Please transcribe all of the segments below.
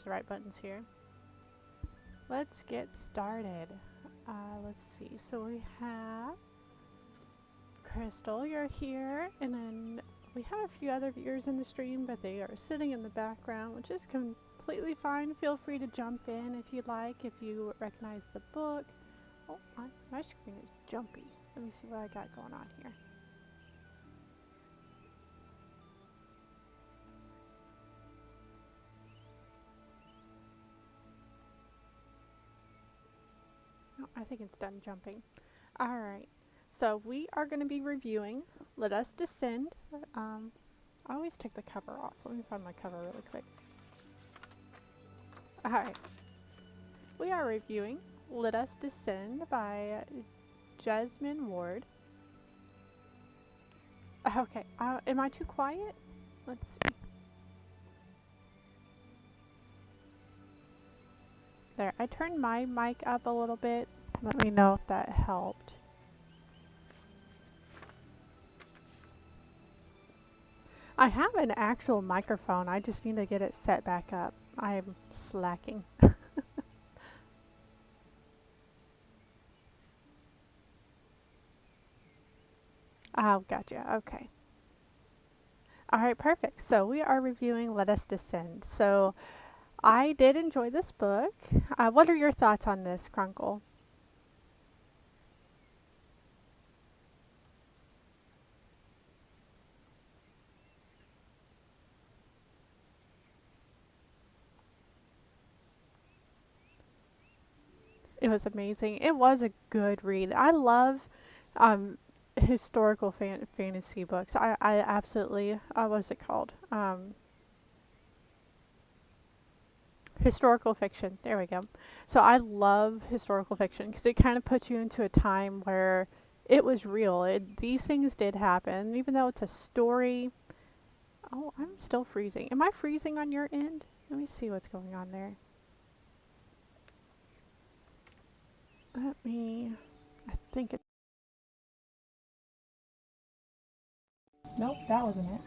the right buttons here. Let's get started. Let's see. So we have Crystal, you're here, and then we have a few other viewers in the stream, but they are sitting in the background, which is completely fine. Feel free to jump in if you'd like, if you recognize the book. Oh, my screen is jumpy. Let me see what I got going on here. Oh, I think it's done jumping. Alright, so we are going to be reviewing Let Us Descend. I always take the cover off. Let me find my cover really quick. Alright, we are reviewing Let Us Descend by Jesmyn Ward. Okay, am I too quiet? Let's see. There, I turned my mic up a little bit. Let me know if that helped. I have an actual microphone, I just need to get it set back up. I am slacking. Oh, gotcha, okay. Alright, perfect. So we are reviewing Let Us Descend. So I did enjoy this book. What are your thoughts on this, Crunkle? It was amazing. It was a good read. I love um, historical fantasy books. I absolutely, what is it called? Historical fiction. There we go. So I love historical fiction because it kind of puts you into a time where it was real. These things did happen, even though it's a story. Oh, I'm still freezing. Am I freezing on your end? Let me see what's going on there. I think it. Nope, that wasn't it.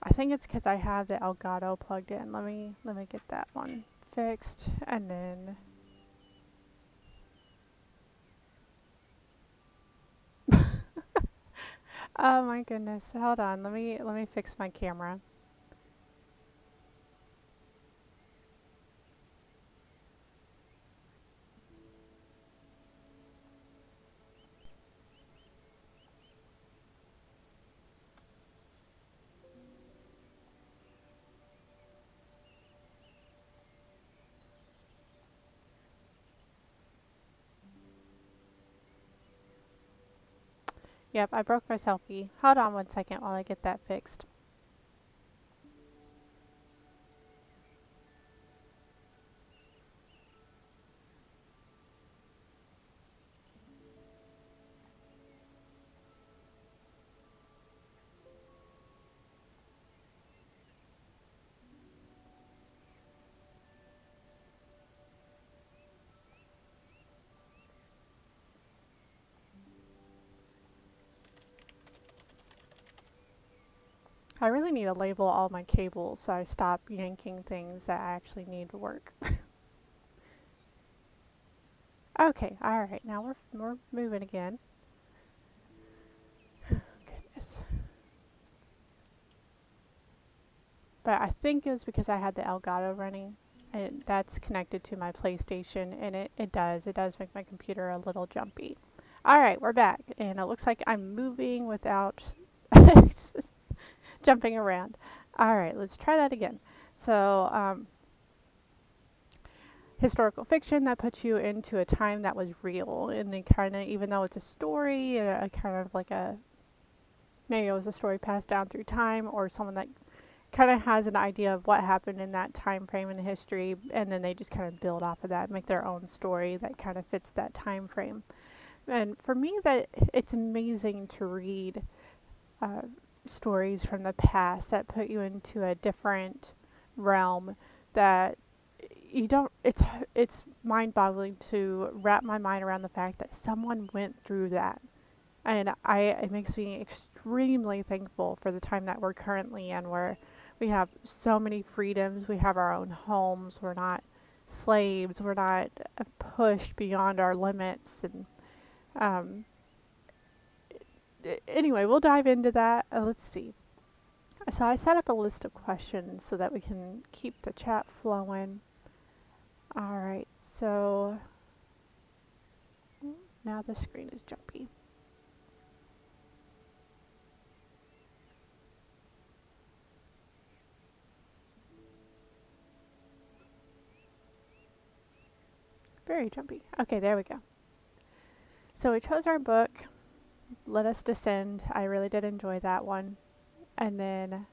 I think it's because I have the Elgato plugged in. Let me get that one fixed, and then. Oh my goodness! Hold on. Let me fix my camera. Yep, I broke my selfie. Hold on 1 second while I get that fixed. I really need to label all my cables so I stop yanking things that actually need to work. Okay, alright, now we're moving again. Goodness. But I think it was because I had the Elgato running. That's connected to my PlayStation, and it does make my computer a little jumpy. Alright, we're back, and it looks like I'm moving without jumping around. Alright, let's try that again. So, historical fiction that puts you into a time that was real, and they kind of, even though it's a story, a kind of like a, maybe it was a story passed down through time, or someone that kind of has an idea of what happened in that time frame in history, and then they just kind of build off of that, make their own story that kind of fits that time frame. And for me, that it's amazing to read uh, stories from the past that put you into a different realm that you don't, it's mind-boggling to wrap my mind around the fact that someone went through that. And it makes me extremely thankful for the time that we're currently in, where we have so many freedoms. We have our own homes. We're not slaves. We're not pushed beyond our limits. And um, anyway, we'll dive into that. Let's see. So I set up a list of questions so that we can keep the chat flowing. All right. So now the screen is jumpy. Very jumpy. Okay, there we go. So we chose our book, Let Us Descend. I really did enjoy that one. And then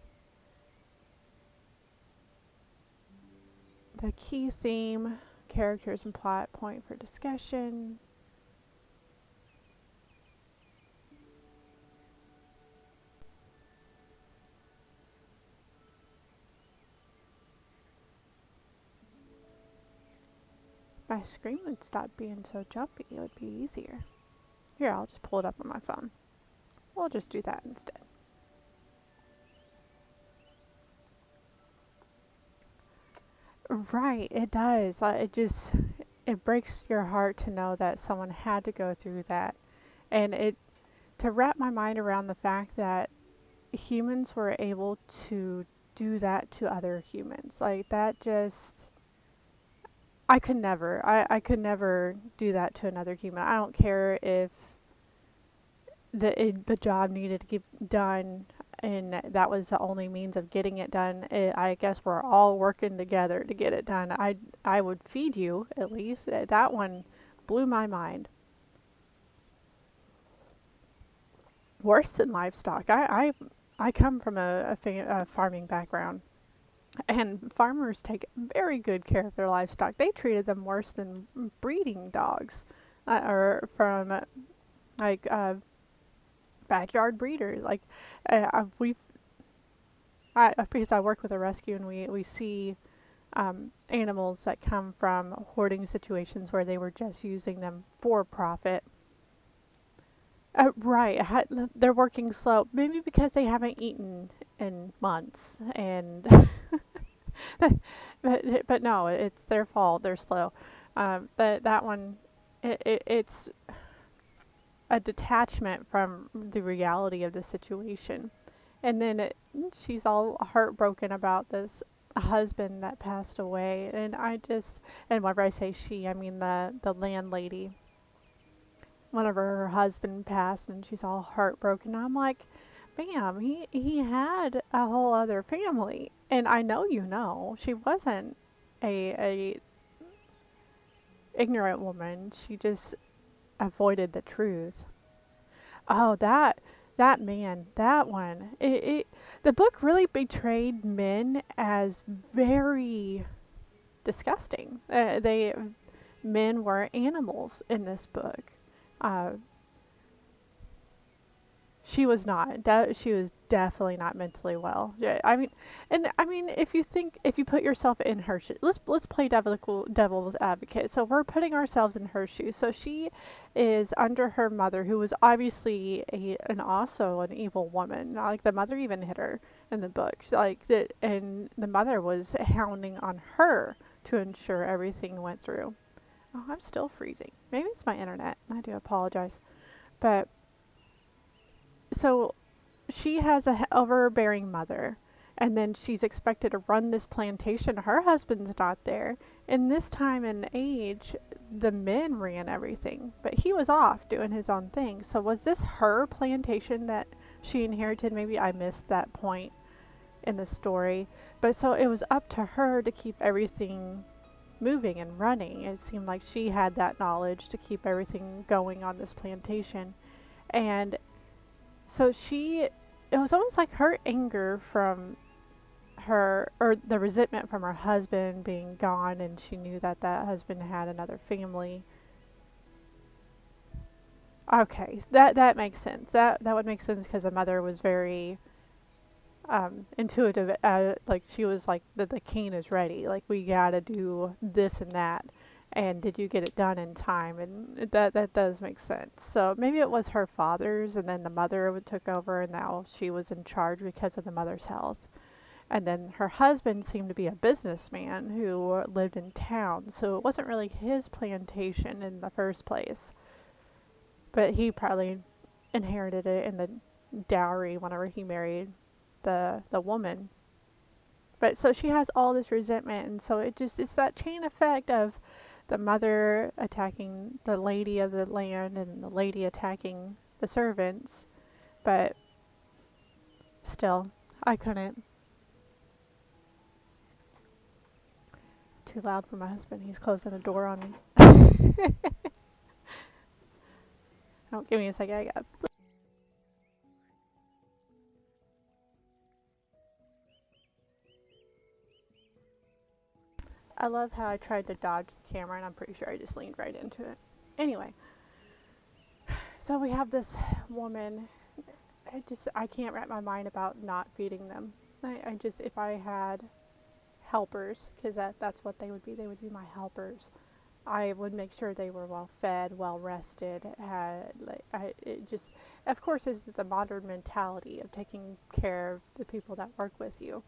the key theme, characters and plot point for discussion. My screen would stop being so jumpy, it would be easier. Here, I'll just pull it up on my phone. We'll just do that instead. Right, it does. It breaks your heart to know that someone had to go through that. And to wrap my mind around the fact that humans were able to do that to other humans. Like that just I could never. I could never do that to another human. I don't care if the job needed to get done and that was the only means of getting it done. I guess we're all working together to get it done. I would feed you at least. That one blew my mind. Worse than livestock. I come from a farming background. And farmers take very good care of their livestock. They treated them worse than breeding dogs, or from like backyard breeders. Like we, because I work with a rescue, and we see animals that come from hoarding situations where they were just using them for profit. Right, they're working slow, maybe because they haven't eaten in months, and but no, it's their fault. They're slow. But that one, it's a detachment from the reality of the situation. And then she's all heartbroken about this husband that passed away. And whenever I say she, I mean the landlady. Whenever her husband passed, and she's all heartbroken, I'm like, ma'am, he had a whole other family, and I know you know she wasn't a ignorant woman. She just avoided the truth. Oh, that man, that one. The book really betrayed men as very disgusting. They Men were animals in this book. Uh, She was not. She was definitely not mentally well. Yeah, I mean, if you put yourself in her shoes, let's play devil's advocate. So we're putting ourselves in her shoes. So she is under her mother, who was obviously also an evil woman. Like the mother even hit her in the book. And the mother was hounding on her to ensure everything went through. Oh, I'm still freezing. Maybe it's my internet. I do apologize, but. So she has a overbearing mother, and then she's expected to run this plantation. Her husband's not there. In this time and age, the men ran everything, but he was off doing his own thing. So was this her plantation that she inherited? Maybe I missed that point in the story. But so it was up to her to keep everything moving and running. It seemed like she had that knowledge to keep everything going on this plantation. And so it was almost like her anger from or the resentment from her husband being gone, and she knew that that husband had another family. Okay, that makes sense. That would make sense because the mother was very intuitive, like she was like the cane is ready, like we gotta do this and that, and did you get it done in time? And that does make sense. So maybe it was her father's, and then the mother took over, and now she was in charge because of the mother's health. And then her husband seemed to be a businessman who lived in town, so it wasn't really his plantation in the first place, but he probably inherited it in the dowry whenever he married the woman. But so she has all this resentment, and so it's that chain effect of the mother attacking the lady of the land and the lady attacking the servants. But still, I couldn't. Too loud for my husband. He's closing the door on me. Don't give me a second. I got. I love how I tried to dodge the camera, and I'm pretty sure I just leaned right into it. Anyway, so we have this woman. I can't wrap my mind about not feeding them. I just, if I had helpers, because that's what they would be my helpers. I would make sure they were well fed, well rested. Had like it just, of course, is the modern mentality of taking care of the people that work with you.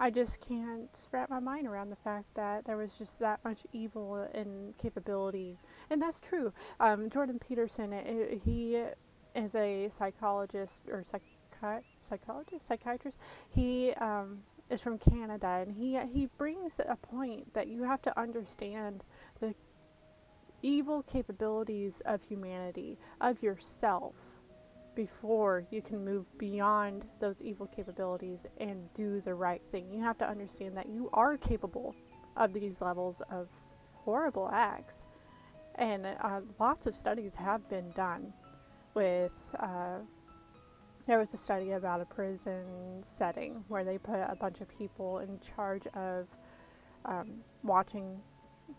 I just can't wrap my mind around the fact that there was just that much evil and capability, and that's true. Jordan Peterson, he is a psychologist or psychiatrist. He is from Canada, and he brings a point that you have to understand the evil capabilities of humanity, of yourself, before you can move beyond those evil capabilities and do the right thing. You have to understand that you are capable of these levels of horrible acts. And lots of studies have been done with, there was a study about a prison setting where they put a bunch of people in charge of watching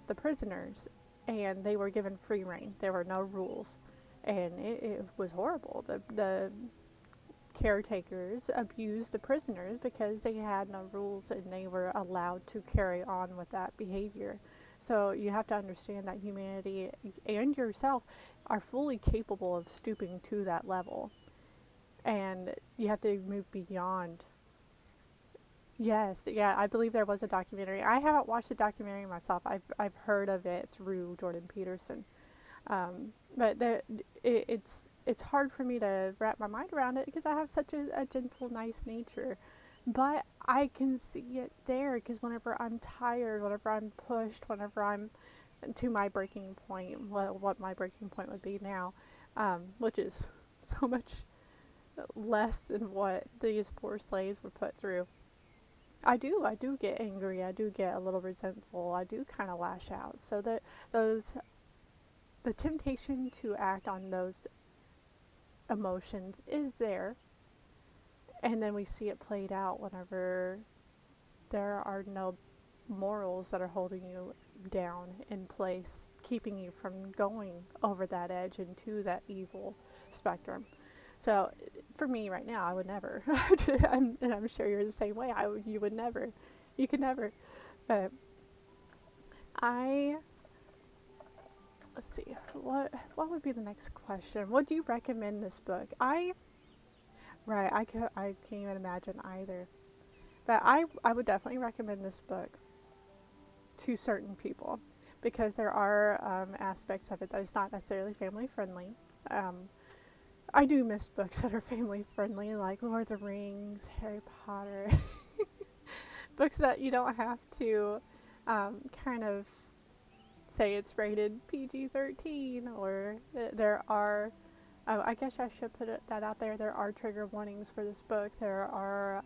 the prisoners, and they were given free reign. There were no rules, and it was horrible. The caretakers abused the prisoners because they had no rules and they were allowed to carry on with that behavior. So you have to understand that humanity and yourself are fully capable of stooping to that level, and you have to move beyond. Yes, yeah, I believe there was a documentary. I haven't watched the documentary myself. I've heard of it through Jordan Peterson. But it's hard for me to wrap my mind around it because I have such a gentle, nice nature. But I can see it there because whenever I'm tired, whenever I'm pushed, whenever I'm to my breaking point, what my breaking point would be now, which is so much less than what these poor slaves were put through. I do get angry. I do get a little resentful. I do kind of lash out. So that those the temptation to act on those emotions is there, and then we see it played out whenever there are no morals that are holding you down in place, keeping you from going over that edge into that evil spectrum. So for me right now, I would never. And I'm sure you're the same way. You would never. You could never. But I let's see. What would be the next question? Would you recommend this book? I can't even imagine either. But I would definitely recommend this book to certain people because there are aspects of it that is not necessarily family friendly. Um, I do miss books that are family friendly, like Lord of the Rings, Harry Potter, books that you don't have to kind of say it's rated PG-13, or there are. Oh, I guess I should put that out there. There are trigger warnings for this book. There are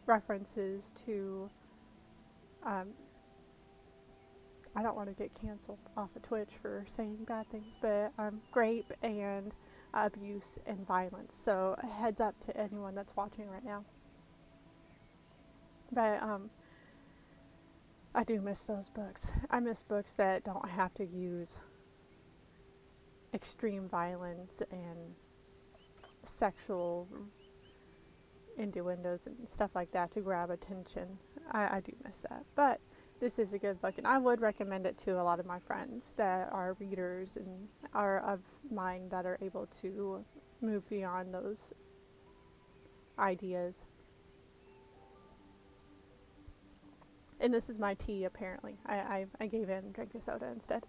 references to. Um, I don't want to get canceled off of Twitch for saying bad things, but rape and abuse and violence. So heads up to anyone that's watching right now. But I do miss those books. I miss books that don't have to use extreme violence and sexual innuendos and stuff like that to grab attention. I do miss that. But this is a good book, and I would recommend it to a lot of my friends that are readers and are of mind that are able to move beyond those ideas. And this is my tea, apparently. I gave in drink a soda instead.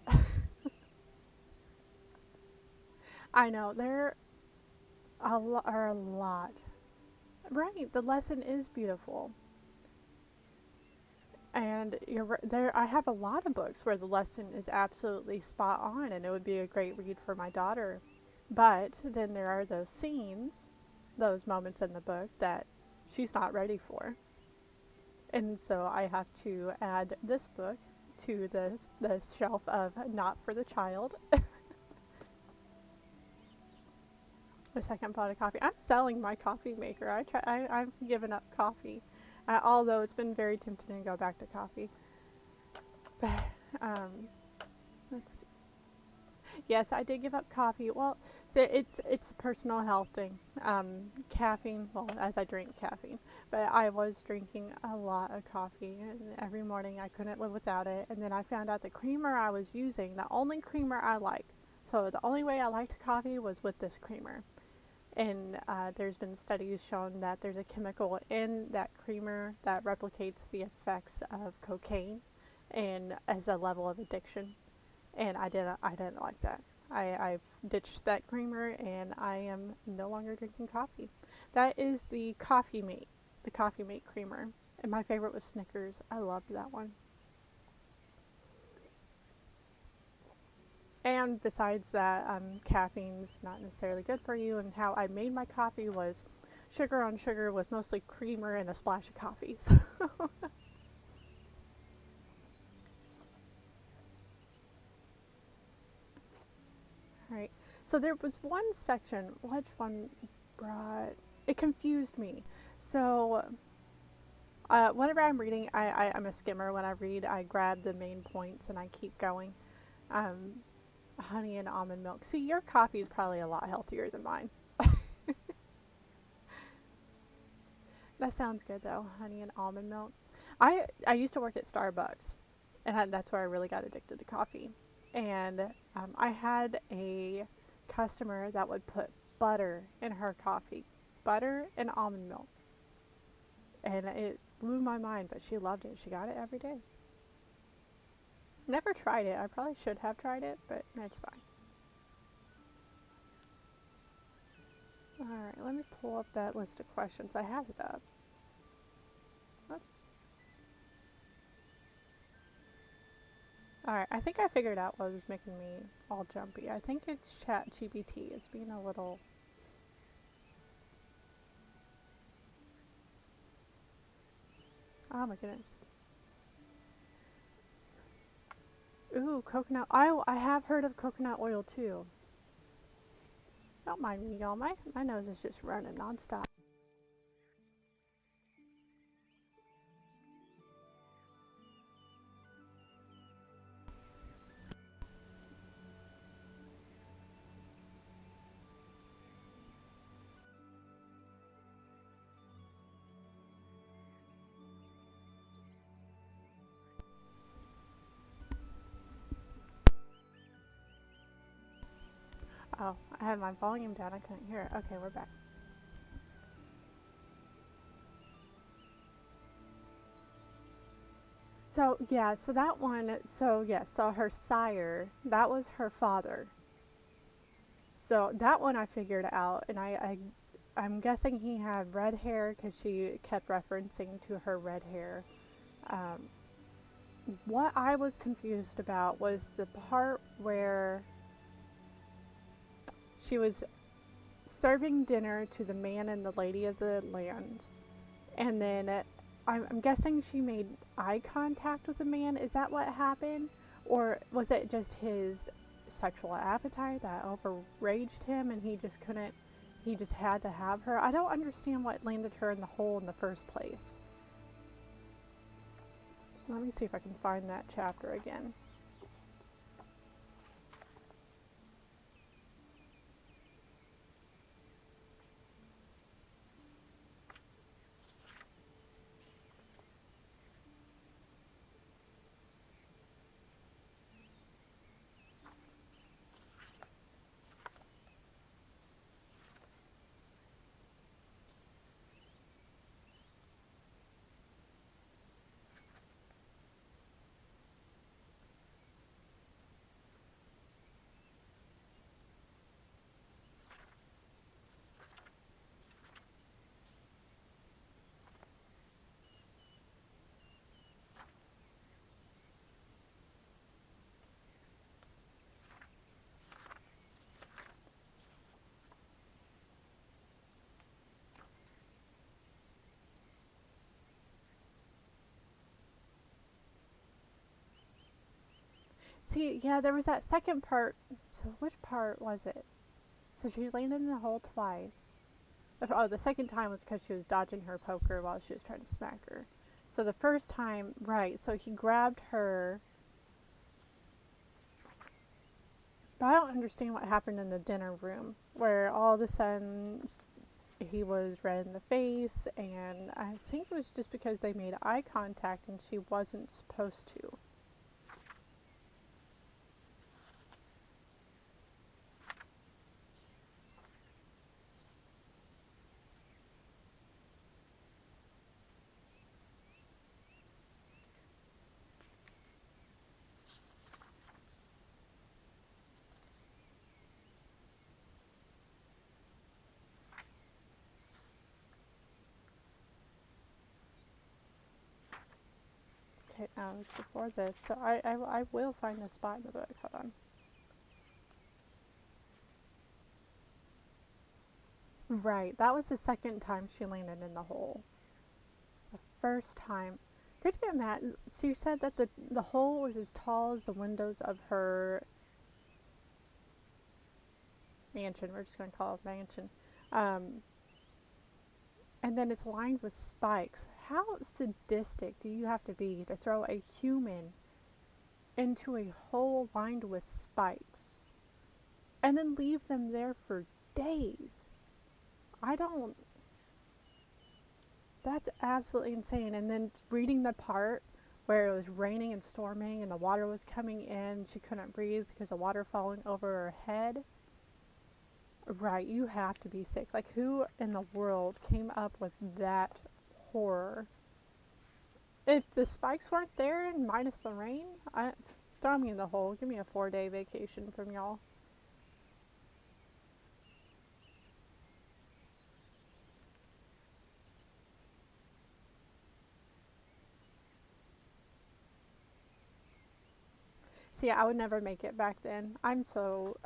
I know, there are a lot. Right, the lesson is beautiful. And there. I have a lot of books where the lesson is absolutely spot on, and it would be a great read for my daughter. But then there are those scenes, those moments in the book that she's not ready for, and so I have to add this book to the shelf of not for the child. The second pot of coffee. I'm selling my coffee maker. I've given up coffee, although it's been very tempting to go back to coffee. um, let's see. Yes, I did give up coffee. Well, so it's a personal health thing. Caffeine. Well, as I drink caffeine, but I was drinking a lot of coffee, and every morning I couldn't live without it. And then I found out the creamer I was using, the only creamer I like. So the only way I liked coffee was with this creamer. And there's been studies shown that there's a chemical in that creamer that replicates the effects of cocaine and as a level of addiction. And I didn't like that. I've ditched that creamer and I am no longer drinking coffee. That is the Coffee Mate creamer. And my favorite was Snickers. I loved that one. And besides that, caffeine's not necessarily good for you. And how I made my coffee was sugar on sugar with mostly creamer and a splash of coffee. So Alright. So there was one section, which one brought, it confused me. So, whenever I'm reading, I'm a skimmer. When I read, I grab the main points and I keep going. Um, Honey and almond milk. See, your coffee is probably a lot healthier than mine. That sounds good though, honey and almond milk. I used to work at Starbucks, and that's where I really got addicted to coffee. And I had a customer that would put butter in her coffee, butter and almond milk, and it blew my mind. But she loved it. She got it every day. Never tried it. I probably should have tried it, but it's fine. Alright, let me pull up that list of questions. I have it up. Oops. Alright, I think I figured out what was making me all jumpy. I think it's ChatGPT. It's being a little... Oh my goodness. Ooh, coconut. I have heard of coconut oil too. Don't mind me, y'all. My nose is just running nonstop. Oh, I had my volume down. I couldn't hear it. Okay, we're back. So, yeah, so that one, so yeah, so her sire, that was her father. So that one I figured out, and I'm guessing he had red hair because she kept referencing to her red hair. Um, what I was confused about was the part where she was serving dinner to the man and the lady of the land, and then I'm guessing she made eye contact with the man. Is that what happened? Or was it just his sexual appetite that overraged him and he just couldn't, he just had to have her? I don't understand what landed her in the hole in the first place. Let me see if I can find that chapter again. See, yeah, there was that second part. So which part was it? So she landed in the hole twice. Oh, the second time was because she was dodging her poker while she was trying to smack her. So the first time, right, so he grabbed her. But I don't understand what happened in the dinner room, where all of a sudden he was red in the face, and I think it was just because they made eye contact and she wasn't supposed to. Okay, it's before this, so I will find the spot in the book. Hold on. Right, that was the second time she landed in the hole. The first time. Did you imagine? She said that the hole was as tall as the windows of her mansion. We're just going to call it mansion. Um, and then it's lined with spikes. How sadistic do you have to be to throw a human into a hole lined with spikes and then leave them there for days? I don't. That's absolutely insane. And then reading the part where it was raining and storming and the water was coming in, she couldn't breathe because the water falling over her head. Right, you have to be sick. Like, who in the world came up with that horror? If the spikes weren't there and minus the rain, throw me in the hole. Give me a 4-day vacation from y'all. See, I would never make it back then. I'm so.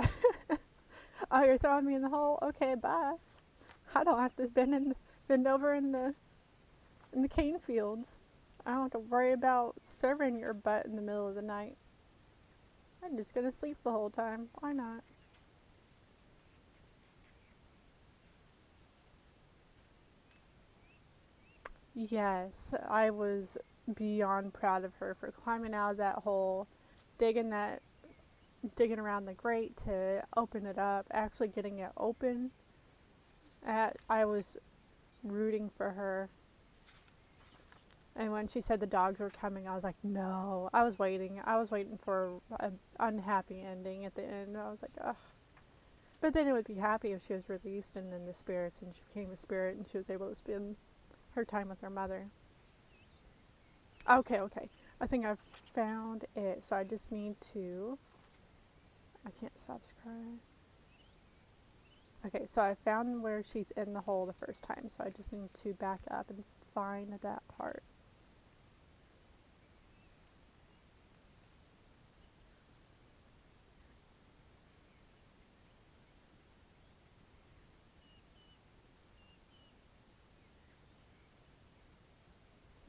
Oh, you're throwing me in the hole? Okay, bye. I don't have to bend over in the cane fields. I don't have to worry about serving your butt in the middle of the night. I'm just gonna sleep the whole time. Why not? Yes, I was beyond proud of her for climbing out of that hole, digging that, digging around the grate to open it up, actually getting it open. I was rooting for her. And when she said the dogs were coming, I was like, no. I was waiting. I was waiting for an unhappy ending at the end. I was like, ugh. But then it would be happy if she was released and then the spirits and she became a spirit and she was able to spend her time with her mother. Okay, okay. I think I've found it. So I just need to. I can't subscribe. Okay, so I found where she's in the hole the first time. So I just need to back up and find that part.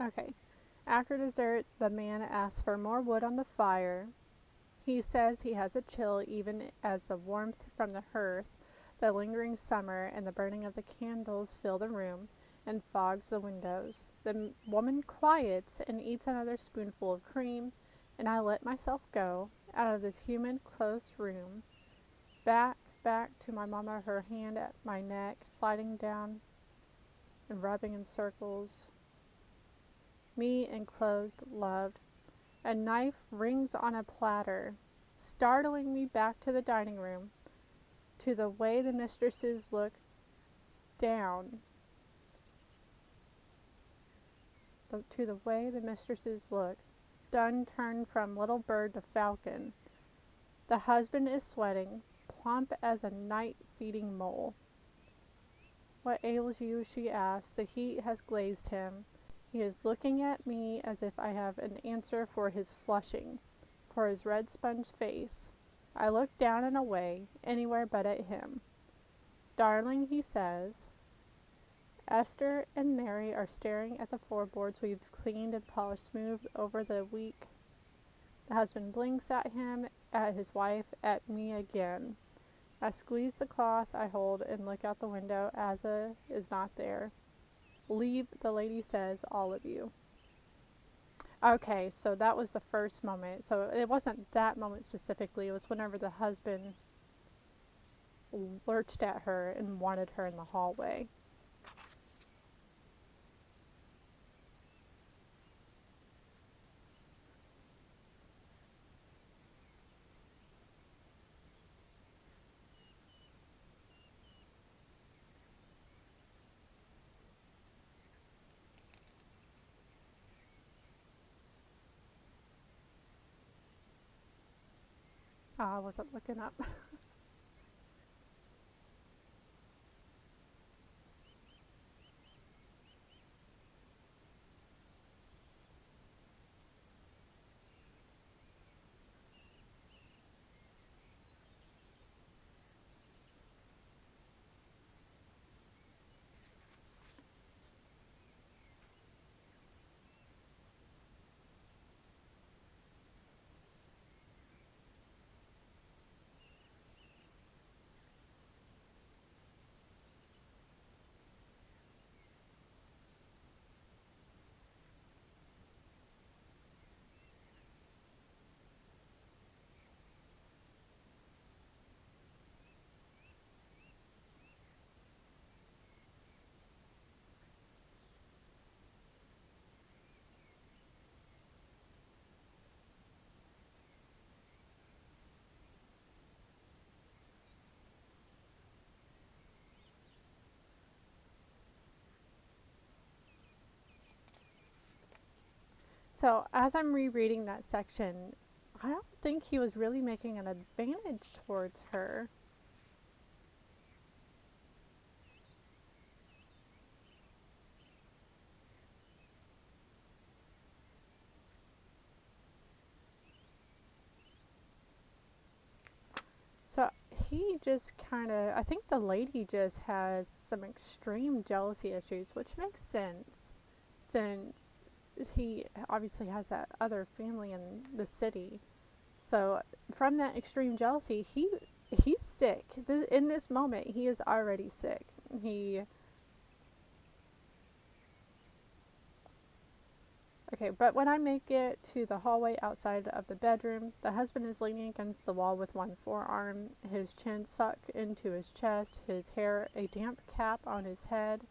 Okay. After dessert, the man asks for more wood on the fire. He says he has a chill even as the warmth from the hearth, the lingering summer, and the burning of the candles fill the room and fogs the windows. The woman quiets and eats another spoonful of cream, and I let myself go out of this human close room, back, back to my mama, her hand at my neck, sliding down and rubbing in circles. Me enclosed, loved. A knife rings on a platter, startling me back to the dining room, to the way the mistresses look down, to the way the mistresses look, done turned from little bird to falcon. The husband is sweating, plump as a night-feeding mole. What ails you? She asks. The heat has glazed him. He is looking at me as if I have an answer for his flushing, for his red sponge face. I look down and away, anywhere but at him. Darling, he says. Esther and Mary are staring at the floorboards we've cleaned and polished smooth over the week. The husband blinks at him, at his wife, at me again. I squeeze the cloth I hold and look out the window. Asa is not there. Leave, the lady says, all of you. Okay, so that was the first moment. So it wasn't that moment specifically. It was whenever the husband lurched at her and wanted her in the hallway. I wasn't looking up. So as I'm rereading that section, I don't think he was really making an advantage towards her. So he just kind of, I think the lady just has some extreme jealousy issues, which makes sense since he obviously has that other family in the city. So from that extreme jealousy, he's sick. In this moment, he is already sick. He Okay, but when I make it to the hallway outside of the bedroom, the husband is leaning against the wall with one forearm, his chin sunk into his chest, his hair a damp cap on his head.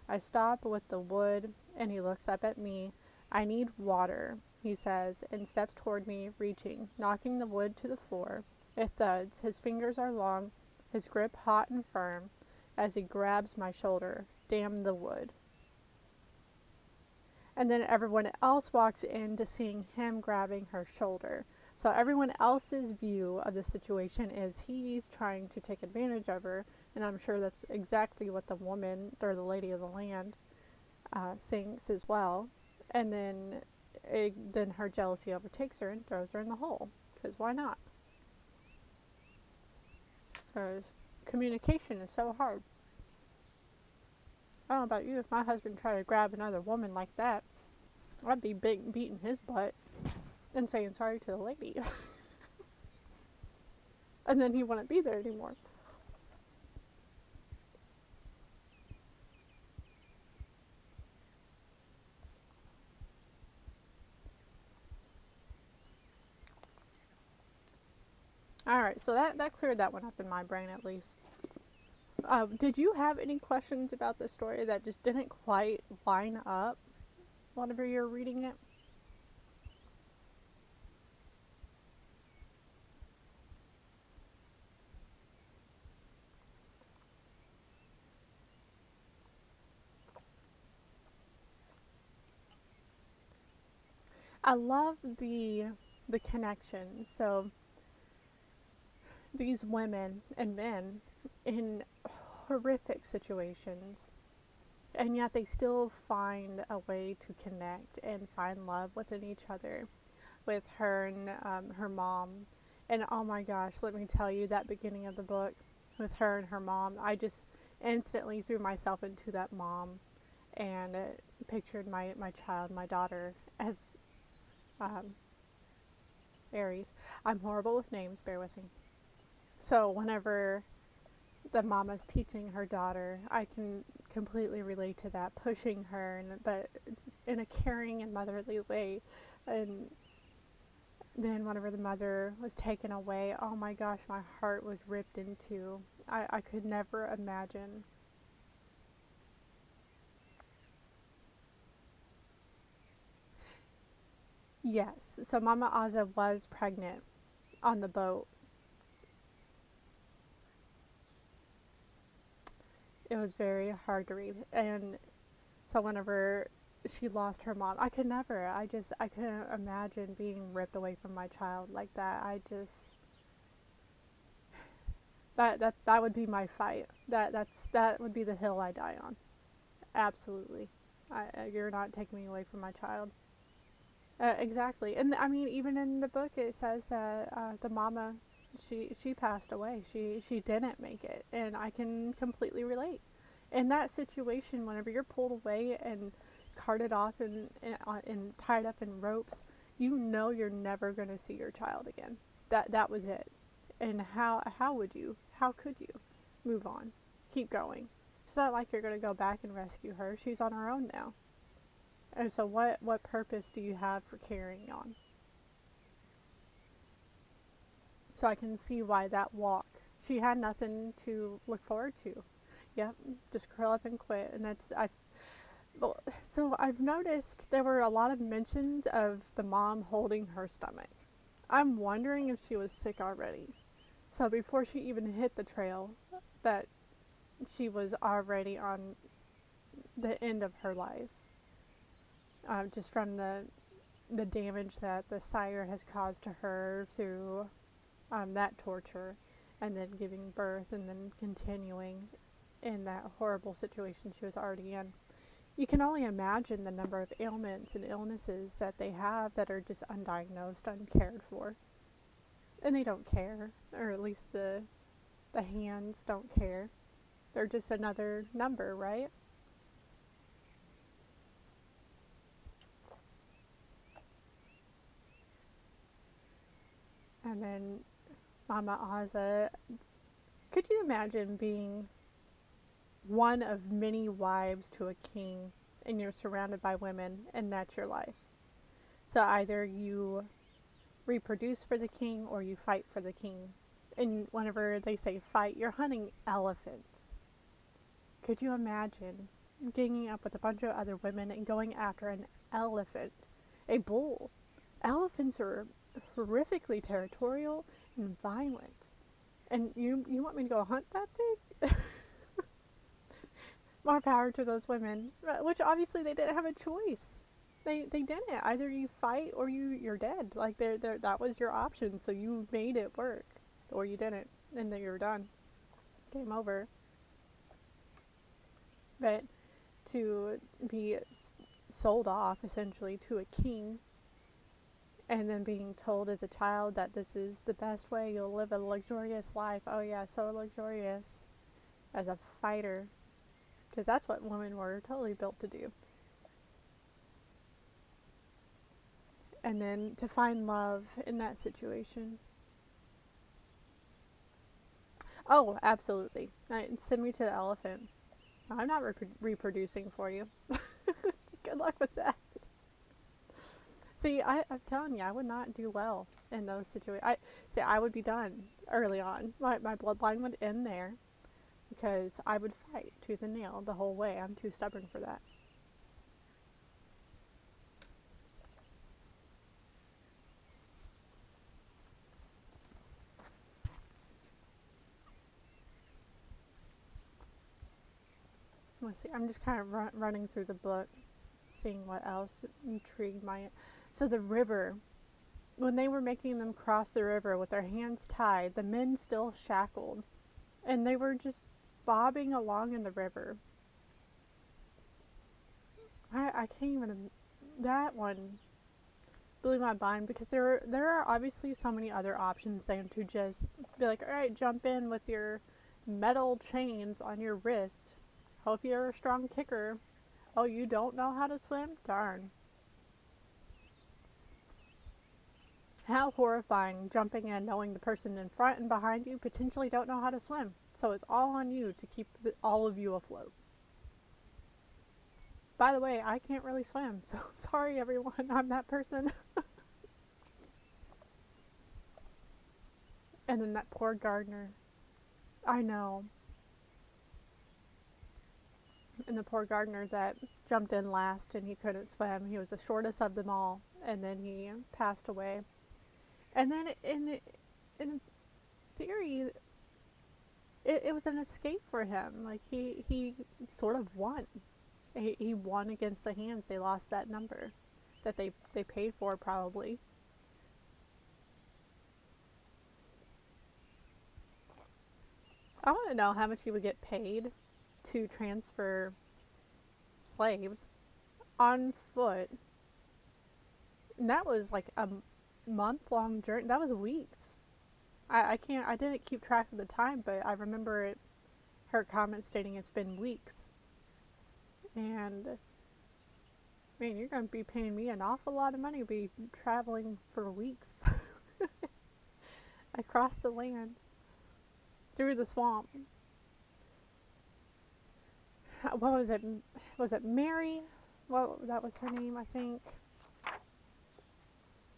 I stop with the wood, and he looks up at me. I need water, he says, and steps toward me, reaching, knocking the wood to the floor. It thuds. His fingers are long, his grip hot and firm, as he grabs my shoulder. Damn the wood. And then everyone else walks into seeing him grabbing her shoulder. So everyone else's view of the situation is he's trying to take advantage of her, and I'm sure that's exactly what the woman or the lady of the land thinks as well. And then her jealousy overtakes her and throws her in the hole. Because why not? Because communication is so hard. I don't know about you, if my husband tried to grab another woman like that, I'd be beating his butt and saying sorry to the lady. And then he wouldn't be there anymore. Alright, so that cleared that one up in my brain at least. Did you have any questions about the story that just didn't quite line up whenever you're reading it? I love the connection. So these women and men in horrific situations, and yet they still find a way to connect and find love within each other. With her and her mom, and oh my gosh, let me tell you, that beginning of the book with her and her mom, I just instantly threw myself into that mom and pictured my child, my daughter, as um, Aries. I'm horrible with names, bear with me. So whenever the mama's teaching her daughter, I can completely relate to that, pushing her, but in a caring and motherly way. And then whenever the mother was taken away, oh my gosh, my heart was ripped in two. I could never imagine. Yes, so Mama Aza was pregnant on the boat. It was very hard to read. And so whenever she lost her mom, I could never. I couldn't imagine being ripped away from my child like that. That would be my fight. That would be the hill I die on. Absolutely. You're not taking me away from my child. Exactly. And I mean, even in the book, it says that the mama, she passed away. She didn't make it, and I can completely relate. In that situation, whenever you're pulled away and carted off and tied up in ropes, you know you're never going to see your child again. That was it. And how would you? How could you move on? Keep going. It's not like you're going to go back and rescue her. She's on her own now. And so what purpose do you have for carrying on? So I can see why that walk. She had nothing to look forward to. Yep, just curl up and quit. And that's I well, so I've noticed there were a lot of mentions of the mom holding her stomach. I'm wondering if she was sick already. So before she even hit the trail, that she was already on the end of her life, just from the damage that the sire has caused to her through that torture, and then giving birth, and then continuing in that horrible situation she was already in. You can only imagine the number of ailments and illnesses that they have that are just undiagnosed, uncared for. And they don't care, or at least the hands don't care. They're just another number, right? And then Mama Aza, could you imagine being one of many wives to a king and you're surrounded by women and that's your life? So either you reproduce for the king or you fight for the king. And whenever they say fight, you're hunting elephants. Could you imagine ganging up with a bunch of other women and going after an elephant? A bull. Elephants are horrifically territorial and violent. And you want me to go hunt that thing? More power to those women. Which obviously they didn't have a choice. They didn't. Either you fight or you're dead. Like that was your option, so you made it work. Or you didn't. And then you're done. Game over. But to be sold off essentially to a king and then being told as a child that this is the best way you'll live a luxurious life. Oh yeah, so luxurious. As a fighter, because that's what women were totally built to do. And then to find love in that situation. Oh, absolutely. Send me to the elephant. I'm not reproducing for you. Good luck with that. See, I'm telling you, I would not do well in those situations. I would be done early on. My bloodline would end there because I would fight tooth and nail the whole way. I'm too stubborn for that. Let's see. I'm just kind of running through the book, seeing what else intrigued my. So the river, when they were making them cross the river with their hands tied, the men still shackled, and they were just bobbing along in the river. I can't even. That one blew my mind because there are obviously so many other options than to just be like, all right, jump in with your metal chains on your wrist. Hope you're a strong kicker. Oh, you don't know how to swim? Darn. How horrifying, jumping in knowing the person in front and behind you potentially don't know how to swim. So it's all on you to keep all of you afloat. By the way, I can't really swim, so sorry everyone, I'm that person. And then that poor gardener. I know. And the poor gardener that jumped in last and he couldn't swim. He was the shortest of them all, and then he passed away. And then in theory, it was an escape for him. Like he sort of won. He won against the hands. They lost that number that they paid for probably. I want to know how much he would get paid to transfer slaves on foot. And that was like a month-long journey. That was weeks. I can't. I didn't keep track of the time, but I remember her comment stating it's been weeks. And man, you're going to be paying me an awful lot of money to be traveling for weeks across the land through the swamp. What was it? Was it Mary? Well, that was her name, I think.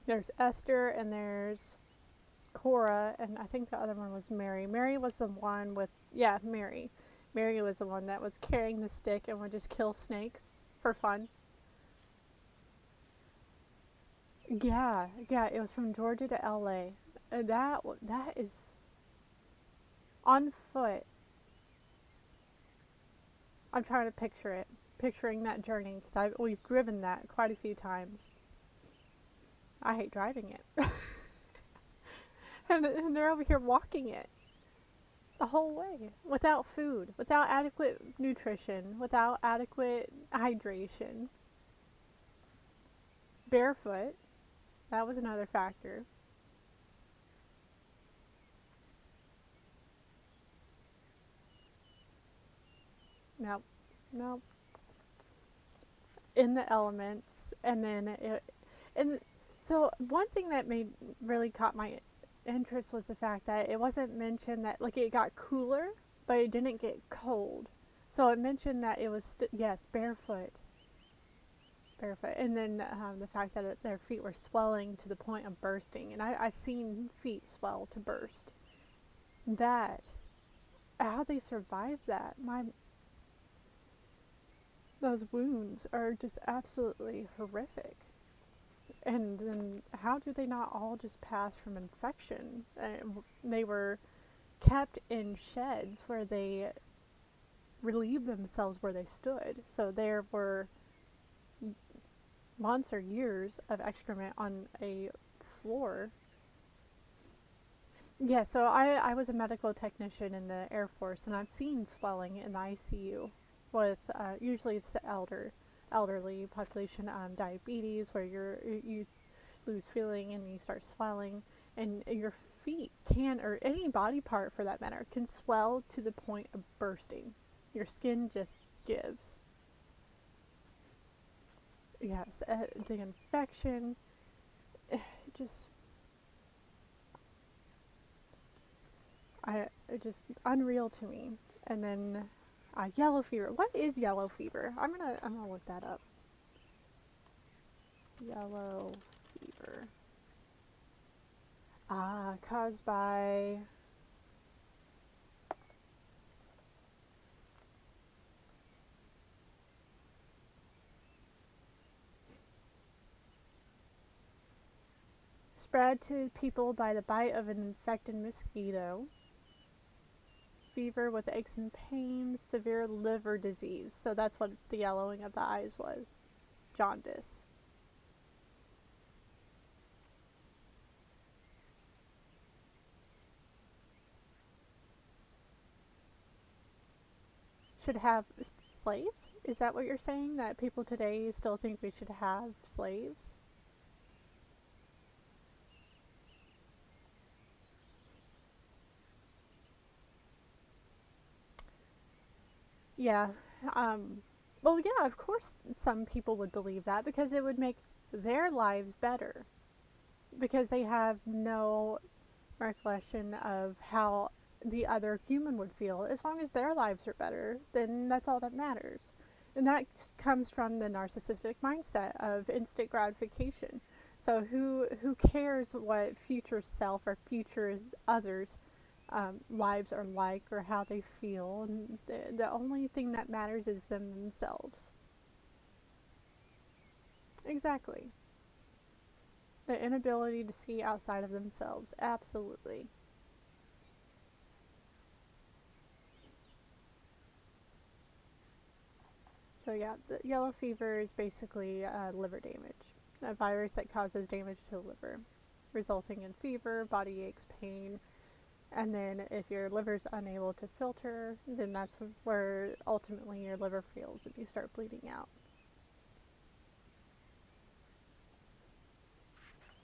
There's Esther and there's Cora, and I think the other one was Mary. Mary was the one with, yeah, Mary. Mary was the one that was carrying the stick and would just kill snakes for fun. Yeah, yeah, it was from Georgia to LA. That is on foot. I'm trying to picture it, picturing that journey because we've driven that quite a few times. I hate driving it, and they're over here walking it the whole way without food, without adequate nutrition, without adequate hydration, barefoot. That was another factor. Nope, nope. In the elements, and then and so one thing that made really caught my interest was the fact that it wasn't mentioned that like it got cooler, but it didn't get cold. So it mentioned that it was yes, barefoot, barefoot, and then the fact that their feet were swelling to the point of bursting, and I've seen feet swell to burst. That how they survived that, my those wounds are just absolutely horrific. And then how do they not all just pass from infection? They were kept in sheds where they relieved themselves where they stood. So there were months or years of excrement on a floor. Yeah, so I was a medical technician in the Air Force, and I've seen swelling in the ICU with usually it's the elderly population, diabetes, where you lose feeling and you start swelling, and your feet can, or any body part for that matter, can swell to the point of bursting. Your skin just gives. Yes, the infection, just just unreal to me. And then yellow fever. What is yellow fever? I'm gonna look that up. Yellow fever. Caused by spread to people by the bite of an infected mosquito. Fever with aches and pains, severe liver disease. So that's what the yellowing of the eyes was. Jaundice. Should have slaves? Is that what you're saying? That people today still think we should have slaves? Yeah. Um, well, yeah, of course some people would believe that because it would make their lives better. because they have no recollection of how the other human would feel. As long as their lives are better, then that's all that matters. And that comes from the narcissistic mindset of instant gratification. So who cares what future self or future others' lives are like or how they feel? And the only thing that matters is them themselves. Exactly. The inability to see outside of themselves. Absolutely. So yeah, the yellow fever is basically liver damage, a virus that causes damage to the liver, resulting in fever, body aches, pain, and then if your liver's unable to filter, then that's where ultimately your liver fails and you start bleeding out.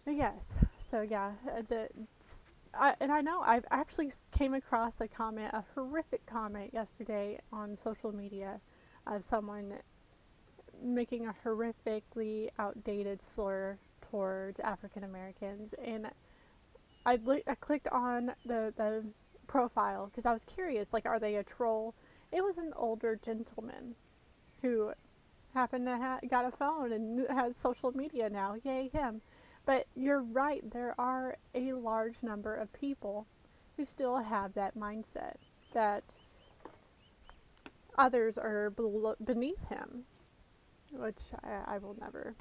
But yes, so yeah, and I know I've actually came across a comment, a horrific comment yesterday on social media of someone making a horrifically outdated slur towards African Americans, and I clicked on the profile because I was curious, like, are they a troll? It was an older gentleman who happened to got a phone and has social media now. Yay him! But you're right, there are a large number of people who still have that mindset that others are beneath him, which I will never.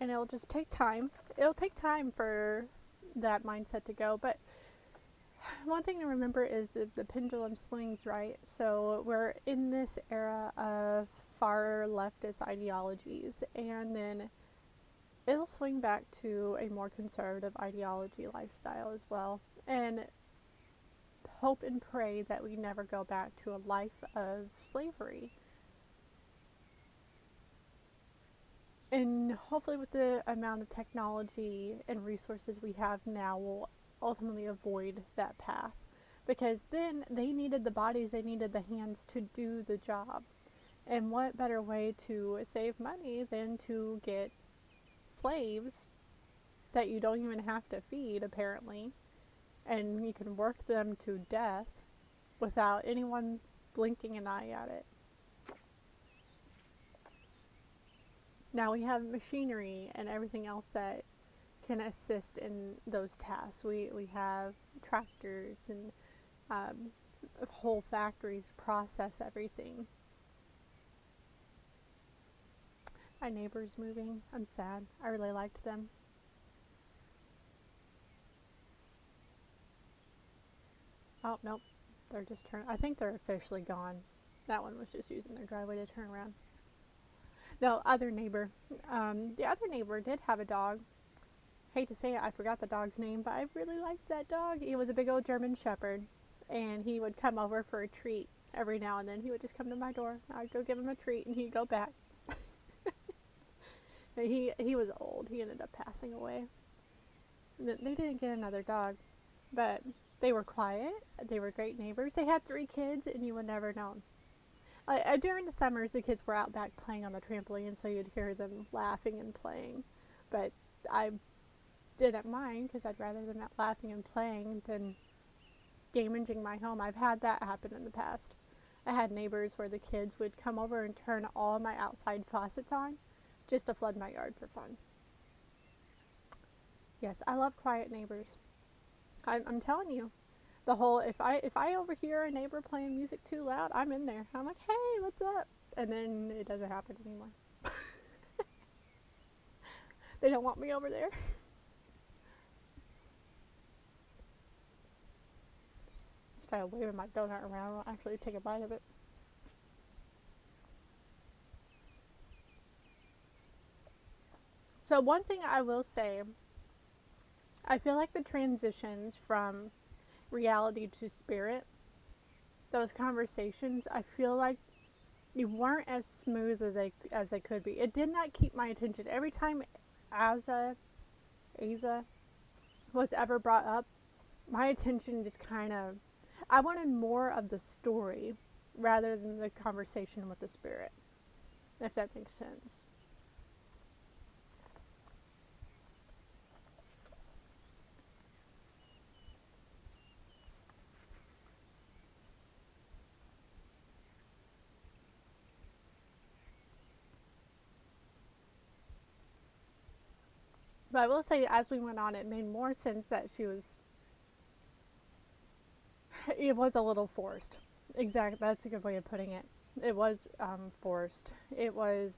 And it'll just take time. It'll take time for that mindset to go. But one thing to remember is that the pendulum swings, right? So we're in this era of far leftist ideologies, and then it'll swing back to a more conservative ideology lifestyle as well. And hope and pray that we never go back to a life of slavery. And hopefully, with the amount of technology and resources we have now, we'll ultimately avoid that path. Because then they needed the bodies, they needed the hands to do the job. And what better way to save money than to get slaves that you don't even have to feed, apparently, and you can work them to death without anyone blinking an eye at it. Now we have machinery and everything else that can assist in those tasks. We have tractors and um, whole factories process everything. My neighbor's moving. I'm sad. I really liked them. Oh, nope. They're just turn. I think they're officially gone. That one was just using their driveway to turn around. No, other neighbor. The other neighbor did have a dog. Hate to say it, I forgot the dog's name, but I really liked that dog. He was a big old German Shepherd, and he would come over for a treat every now and then. He would just come to my door. I'd go give him a treat, and he'd go back. He was old. He ended up passing away. They didn't get another dog, but they were quiet. They were great neighbors. They had 3 kids, and you would never know. During the summers, the kids were out back playing on the trampoline, so you'd hear them laughing and playing. But I didn't mind because I'd rather them not laughing and playing than damaging my home. I've had that happen in the past. I had neighbors where the kids would come over and turn all my outside faucets on just to flood my yard for fun. Yes, I love quiet neighbors. I'm telling you, the whole if I overhear a neighbor playing music too loud, I'm in there. I'm like, hey, what's up? And then it doesn't happen anymore. They don't want me over there. Started waving my donut around. I'll actually take a bite of it. So one thing I will say, I feel like the transitions from reality to spirit, those conversations, I feel like you weren't as smooth as they could be. It did not keep my attention. Every time Asa was ever brought up, my attention just kind of, I wanted more of the story rather than the conversation with the spirit, if that makes sense. But I will say, as we went on, it made more sense that she was. It was a little forced. Exactly, that's a good way of putting it. It was forced. It was.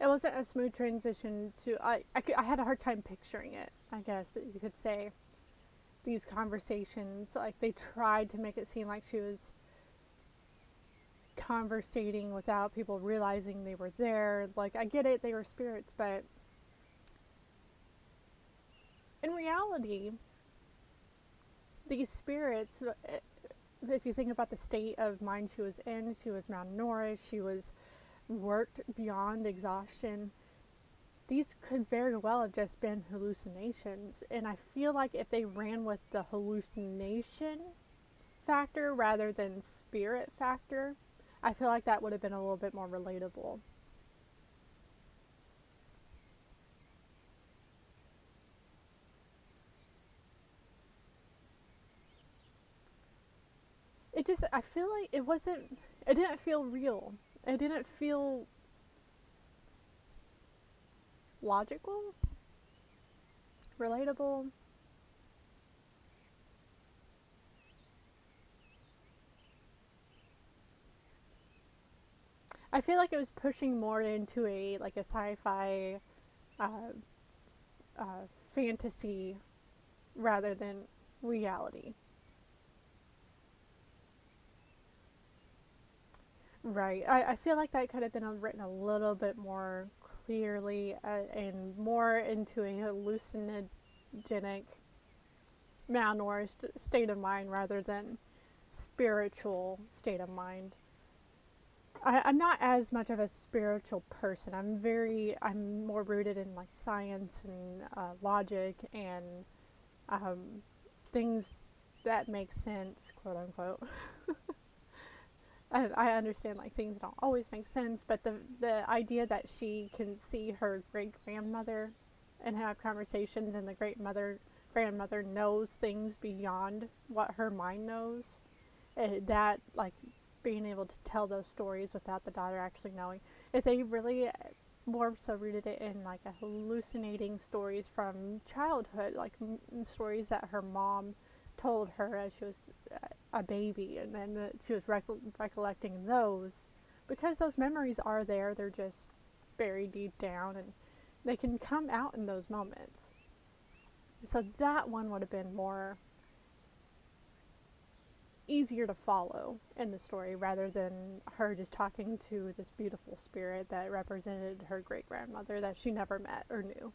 It wasn't a smooth transition to. I had a hard time picturing it. I guess you could say these conversations. Like they tried to make it seem like she was conversating without people realizing they were there. Like I get it, they were spirits, but in reality, these spirits, if you think about the state of mind she was in, she was malnourished, she was worked beyond exhaustion. These could very well have just been hallucinations. And I feel like if they ran with the hallucination factor rather than spirit factor, I feel like that would have been a little bit more relatable. It just, I feel like it didn't feel real. It didn't feel logical, relatable. I feel like it was pushing more into a like a sci-fi uh, uh, fantasy rather than reality. Right. I feel like that could have been written a little bit more clearly and more into a hallucinogenic, malnourished state of mind rather than spiritual state of mind. I'm not as much of a spiritual person. I'm more rooted in like science and logic and um, things that make sense, quote unquote. I understand like things don't always make sense, but the idea that she can see her great grandmother and have conversations, and the great mother grandmother knows things beyond what her mind knows, that like being able to tell those stories without the daughter actually knowing, if they really more so rooted it in like a hallucinating stories from childhood, like stories that her mom told her as she was a baby, and then she was recollecting those, because those memories are there, they're just buried deep down, and they can come out in those moments. So that one would have been more easier to follow in the story rather than her just talking to this beautiful spirit that represented her great grandmother that she never met or knew.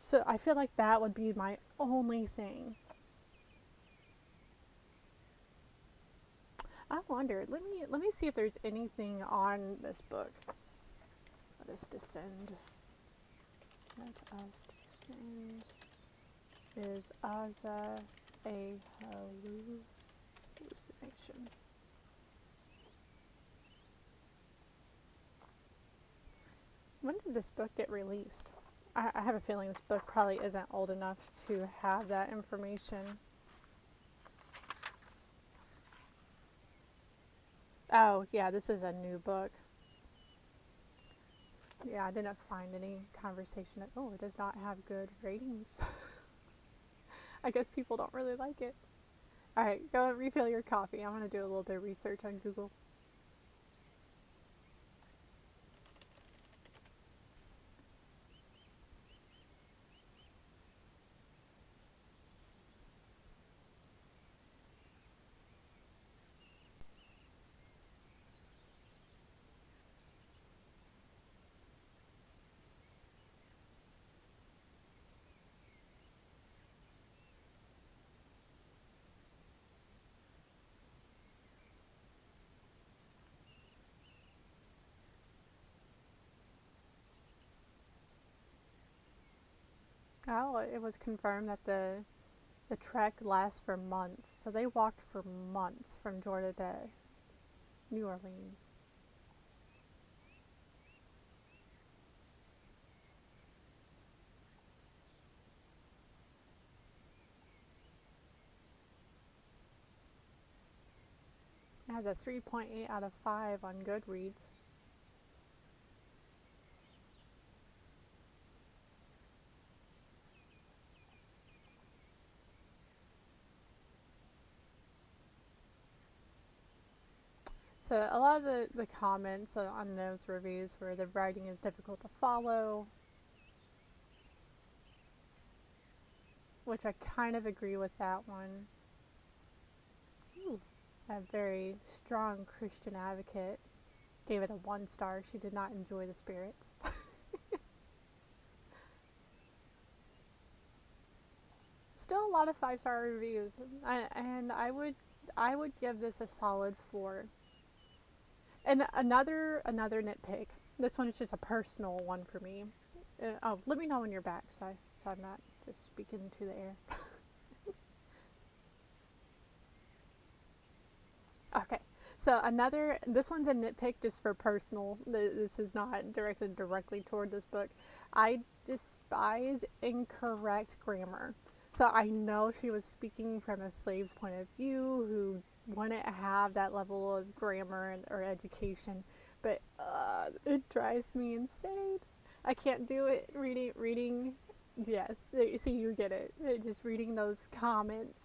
So I feel like that would be my only thing. I wonder. Let me see if there's anything on this book. Let us descend. Let us descend. Is Aza a hallucination? When did this book get released? I have a feeling this book probably isn't old enough to have that information. Oh, yeah, this is a new book. Yeah, I didn't find any conversation. Oh, it does not have good ratings. I guess people don't really like it. Alright, go and refill your coffee. I'm going to do a little bit of research on Google. Oh, it was confirmed that the The trek lasts for months, so they walked for months from Georgia to New Orleans. It has a 3.8 out of 5 on Goodreads. So a lot of the comments on those reviews were the writing is difficult to follow, which I kind of agree with that one. Ooh, a very strong Christian advocate gave it a 1 star. She did not enjoy the spirits. Still a lot of 5-star reviews, and I would give this a solid 4. And another nitpick. This one is just a personal one for me. Oh, let me know when you're back, so I'm not just speaking to the air. Okay. So this one's a nitpick just for personal. This is not directed directly toward this book. I despise incorrect grammar. So I know she was speaking from a slave's point of view who wouldn't have that level of grammar or education, but it drives me insane. I can't do it. Reading. Yes, see, you get it. Just reading those comments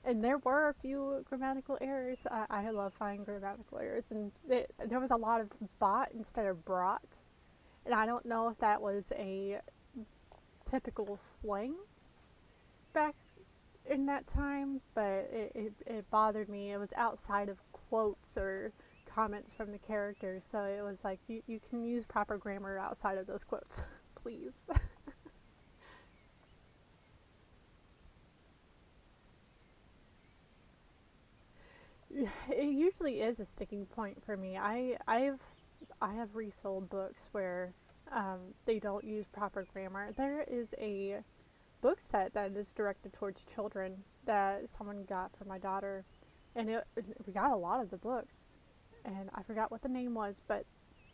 and there were a few grammatical errors. I love finding grammatical errors, and there was a lot of bought instead of brought, and I don't know if that was a typical slang back in that time, but it bothered me. It was outside of quotes or comments from the characters, so it was like you can use proper grammar outside of those quotes, please. It usually is a sticking point for me. I have resold books where they don't use proper grammar. There is a book set that is directed towards children that someone got for my daughter, and we got a lot of the books, and I forgot what the name was, but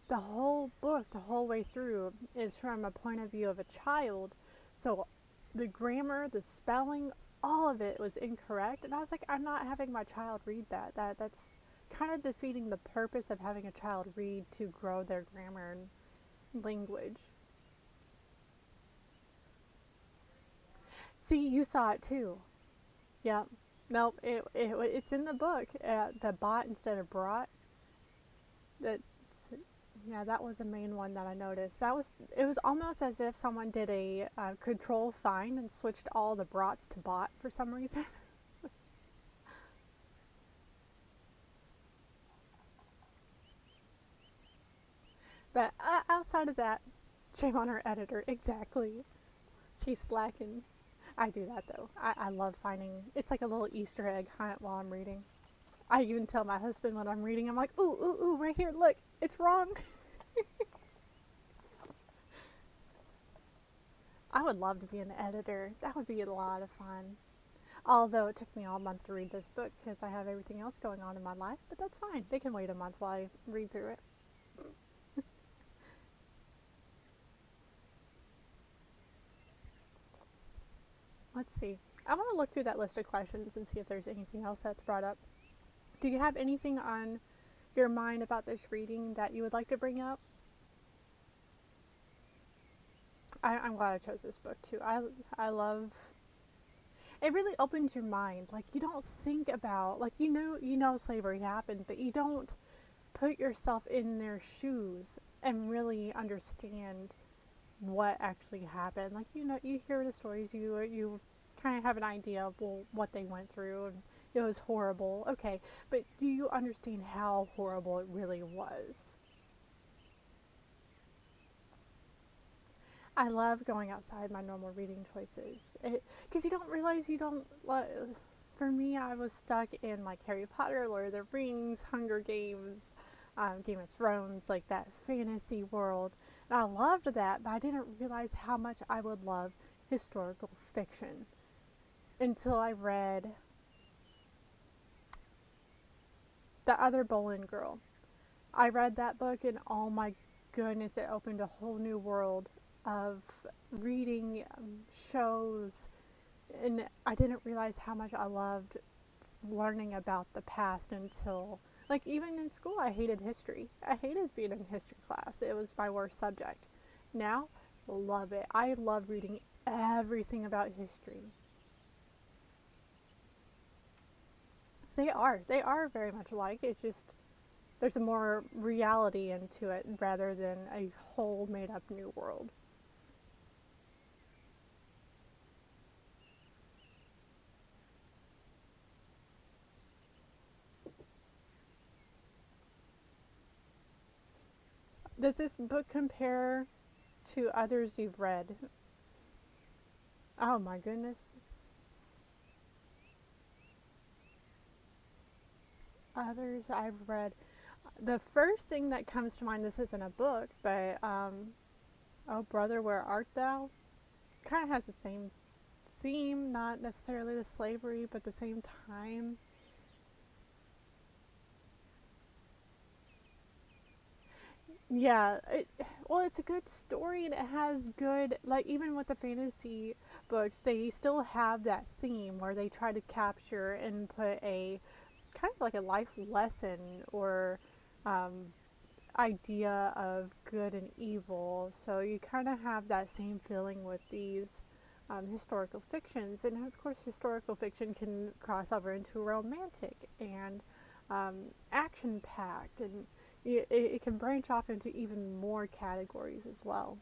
the whole book, the whole way through, is from a point of view of a child. So the grammar, the spelling, all of it was incorrect, and I was like, I'm not having my child read that. That's kind of defeating the purpose of having a child read to grow their grammar and language. See, you saw it too. Yep. Nope. It's in the book. The bought instead of brought. That Yeah, that was the main one that I noticed. It was almost as if someone did a control find and switched all the brats to bot for some reason. But outside of that, shame on her editor. Exactly. She's slacking. I do that though. I love finding. It's like a little Easter egg hunt while I'm reading. I even tell my husband when I'm reading, I'm like, ooh, ooh, ooh, right here, look, it's wrong. I would love to be an editor. That would be a lot of fun. Although it took me all month to read this book because I have everything else going on in my life, but that's fine. They can wait a month while I read through it. Let's see. I want to look through that list of questions and see if there's anything else that's brought up. Do you have anything on your mind about this reading that you would like to bring up? I'm glad I chose this book too. I love it. Really opens your mind. Like you don't think about like you know slavery happened, but you don't put yourself in their shoes and really understand what actually happened. Like you hear the stories, you kind of have an idea of well, what they went through, and it was horrible. Okay, but do you understand how horrible it really was? I love going outside my normal reading choices because you don't realize you don't. For me, I was stuck in like Harry Potter, Lord of the Rings, Hunger Games, Game of Thrones, like that fantasy world. And I loved that, but I didn't realize how much I would love historical fiction. until I read The Other Boleyn Girl. I read that book and oh my goodness, it opened a whole new world of reading shows, and I didn't realize how much I loved learning about the past until, like, even in school I hated history. I hated being in history class. It was my worst subject. Now, love it. I love reading everything about history. They are very much alike. It's just there's a more reality into it rather than a whole made up new world. Does this book compare to others you've read? Oh my goodness. Others I've read. The first thing that comes to mind, this isn't a book, but Oh Brother, Where Art Thou? Kind of has the same theme, not necessarily the slavery, but the same time. Yeah, well, it's a good story and it has good, like, even with the fantasy books, they still have that theme where they try to capture and put a kind of like a life lesson or um, idea of good and evil. So you kind of have that same feeling with these historical fictions. And of course, historical fiction can cross over into romantic and action packed, and it can branch off into even more categories as well.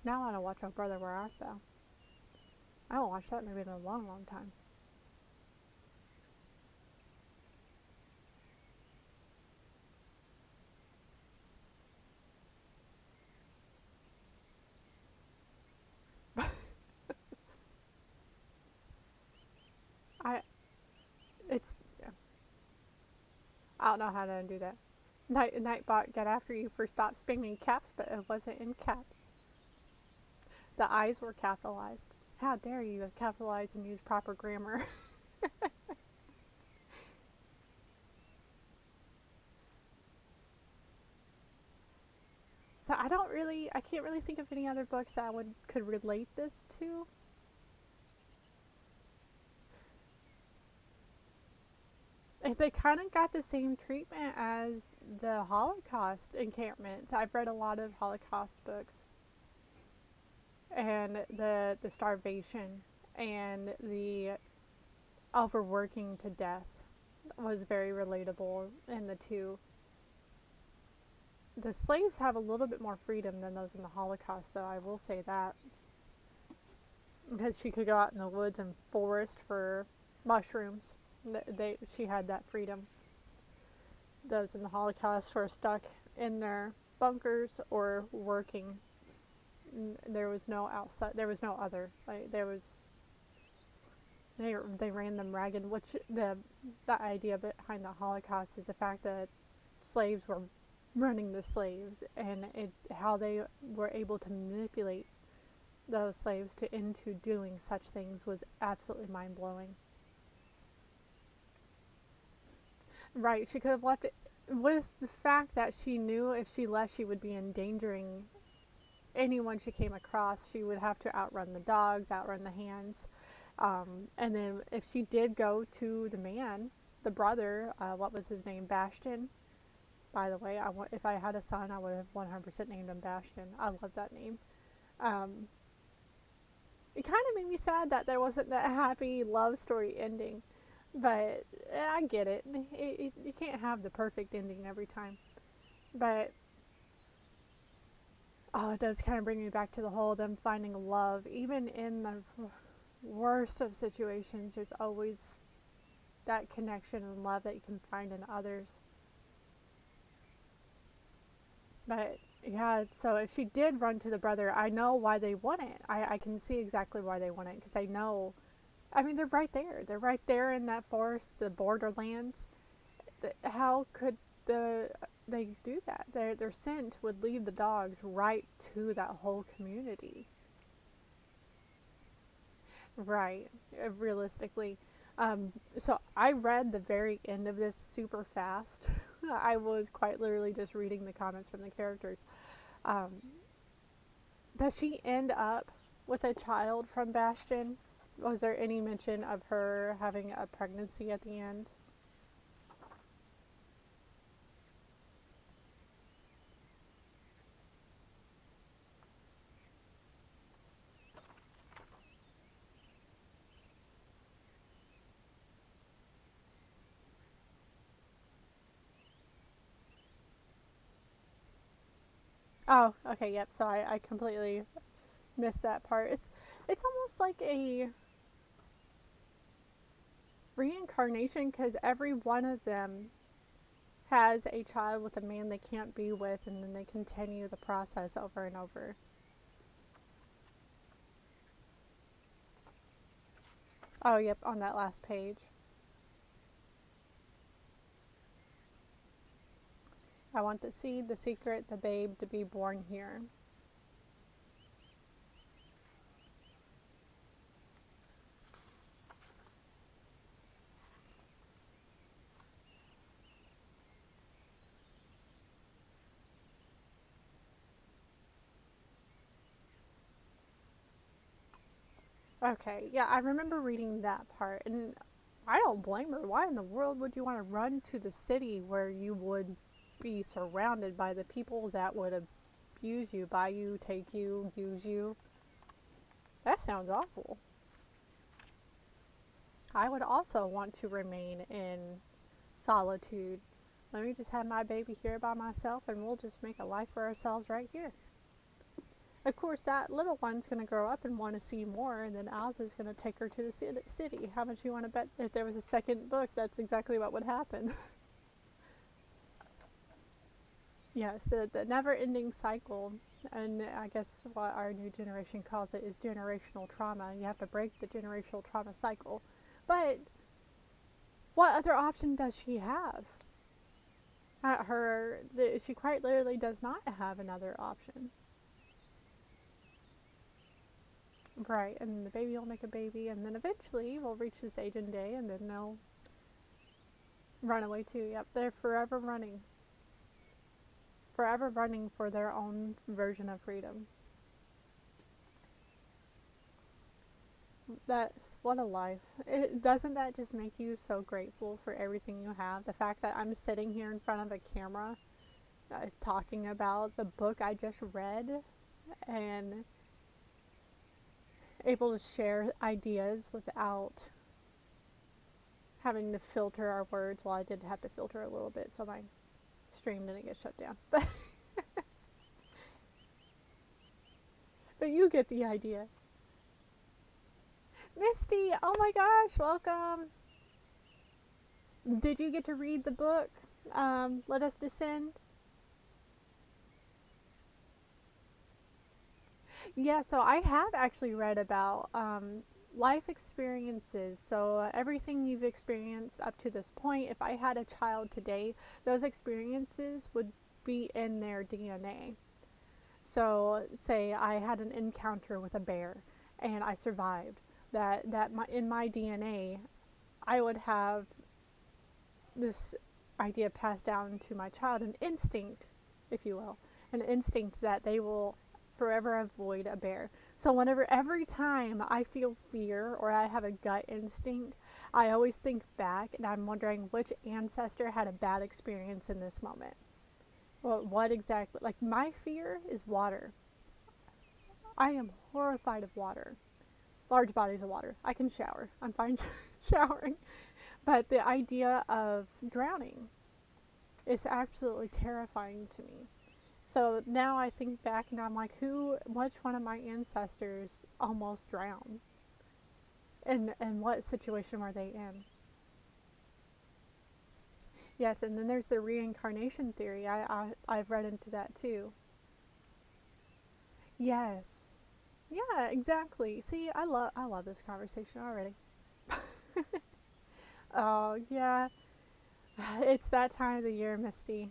Now I want to watch Oh Brother, Where Art Thou? I haven't watched that maybe in a long, long time. I it's I don't know how to undo that. Nightbot got after you for stop spamming caps, but it wasn't in caps. The I's were capitalized. How dare you capitalize and use proper grammar? So I can't really think of any other books that I would could relate this to. They kind of got the same treatment as the Holocaust encampment. I've read a lot of Holocaust books, and the starvation and the overworking to death was very relatable in the two. The slaves have a little bit more freedom than those in the Holocaust, though I will say that, because she could go out in the woods and forest for mushrooms. She had that freedom. Those in the Holocaust were stuck in their bunkers or working. There was no outside. There was no other. Like there was. They ran them ragged. Which the idea behind the Holocaust is the fact that slaves were running the slaves, and how they were able to manipulate those slaves into doing such things was absolutely mind blowing. Right, she could have left it with the fact that she knew if she left, she would be endangering anyone she came across. She would have to outrun the dogs, outrun the hands. And then if she did go to the man, the brother, what was his name? Bastion. By the way, if I had a son, I would have 100% named him Bastion. I love that name. Um, it kind of made me sad that there wasn't that happy love story ending. But I get it. You can't have the perfect ending every time. But oh, it does kind of bring me back to the whole them finding love. Even in the worst of situations, there's always that connection and love that you can find in others. But yeah, so if she did run to the brother, I know why they want it. I can see exactly why they want it because I know. I mean, they're right there. They're right there in that forest, the borderlands. How could the they do that? Their scent would lead the dogs right to that whole community. Right, realistically. So I read the very end of this super fast. I was quite literally just reading the comments from the characters. Um, does she end up with a child from Bastion? Was there any mention of her having a pregnancy at the end? Oh, okay, yep. So I completely missed that part. It's almost like a reincarnation because every one of them has a child with a man they can't be with, and then they continue the process over and over. Oh, yep, on that last page. I want the seed, the secret, the babe to be born here. Okay, yeah, I remember reading that part, and I don't blame her. Why in the world would you want to run to the city where you would be surrounded by the people that would abuse you, buy you, take you, use you? That sounds awful. I would also want to remain in solitude. Let me just have my baby here by myself and we'll just make a life for ourselves right here. Of course, that little one's going to grow up and want to see more, and then Alza's going to take her to the city. How much you want to bet if there was a second book, that's exactly what would happen? Yes, the never ending cycle, and I guess what our new generation calls it is generational trauma. You have to break the generational trauma cycle. But what other option does she have? She quite literally does not have another option. Right, and the baby will make a baby, and then eventually we'll reach this age and day, and then they'll run away too. Yep, they're forever running for their own version of freedom. That's what a life. Doesn't that just make you so grateful for everything you have? The fact that I'm sitting here in front of a camera talking about the book I just read and able to share ideas without having to filter our words. Well, I did have to filter a little bit so my stream didn't get shut down. But you get the idea. Misty, oh my gosh, welcome. Did you get to read the book? Let Us Descend? Yeah, so I have actually read about life experiences. So, everything you've experienced up to this point, if I had a child today, those experiences would be in their DNA. So, say I had an encounter with a bear and I survived. In my DNA, I would have this idea passed down to my child, an instinct, if you will, an instinct that they will forever avoid a bear. So whenever every time I feel fear or I have a gut instinct, I always think back and I'm wondering which ancestor had a bad experience in this moment. Well, what exactly? Like my fear is water. I am horrified of water. Large bodies of water. I can shower. I'm fine showering. But the idea of drowning is absolutely terrifying to me. So now I think back and I'm like, which one of my ancestors almost drowned? And what situation were they in? Yes, and then there's the reincarnation theory. I've read into that too. Yes. Yeah, exactly. See, I love this conversation already. Oh, yeah. It's that time of the year, Misty.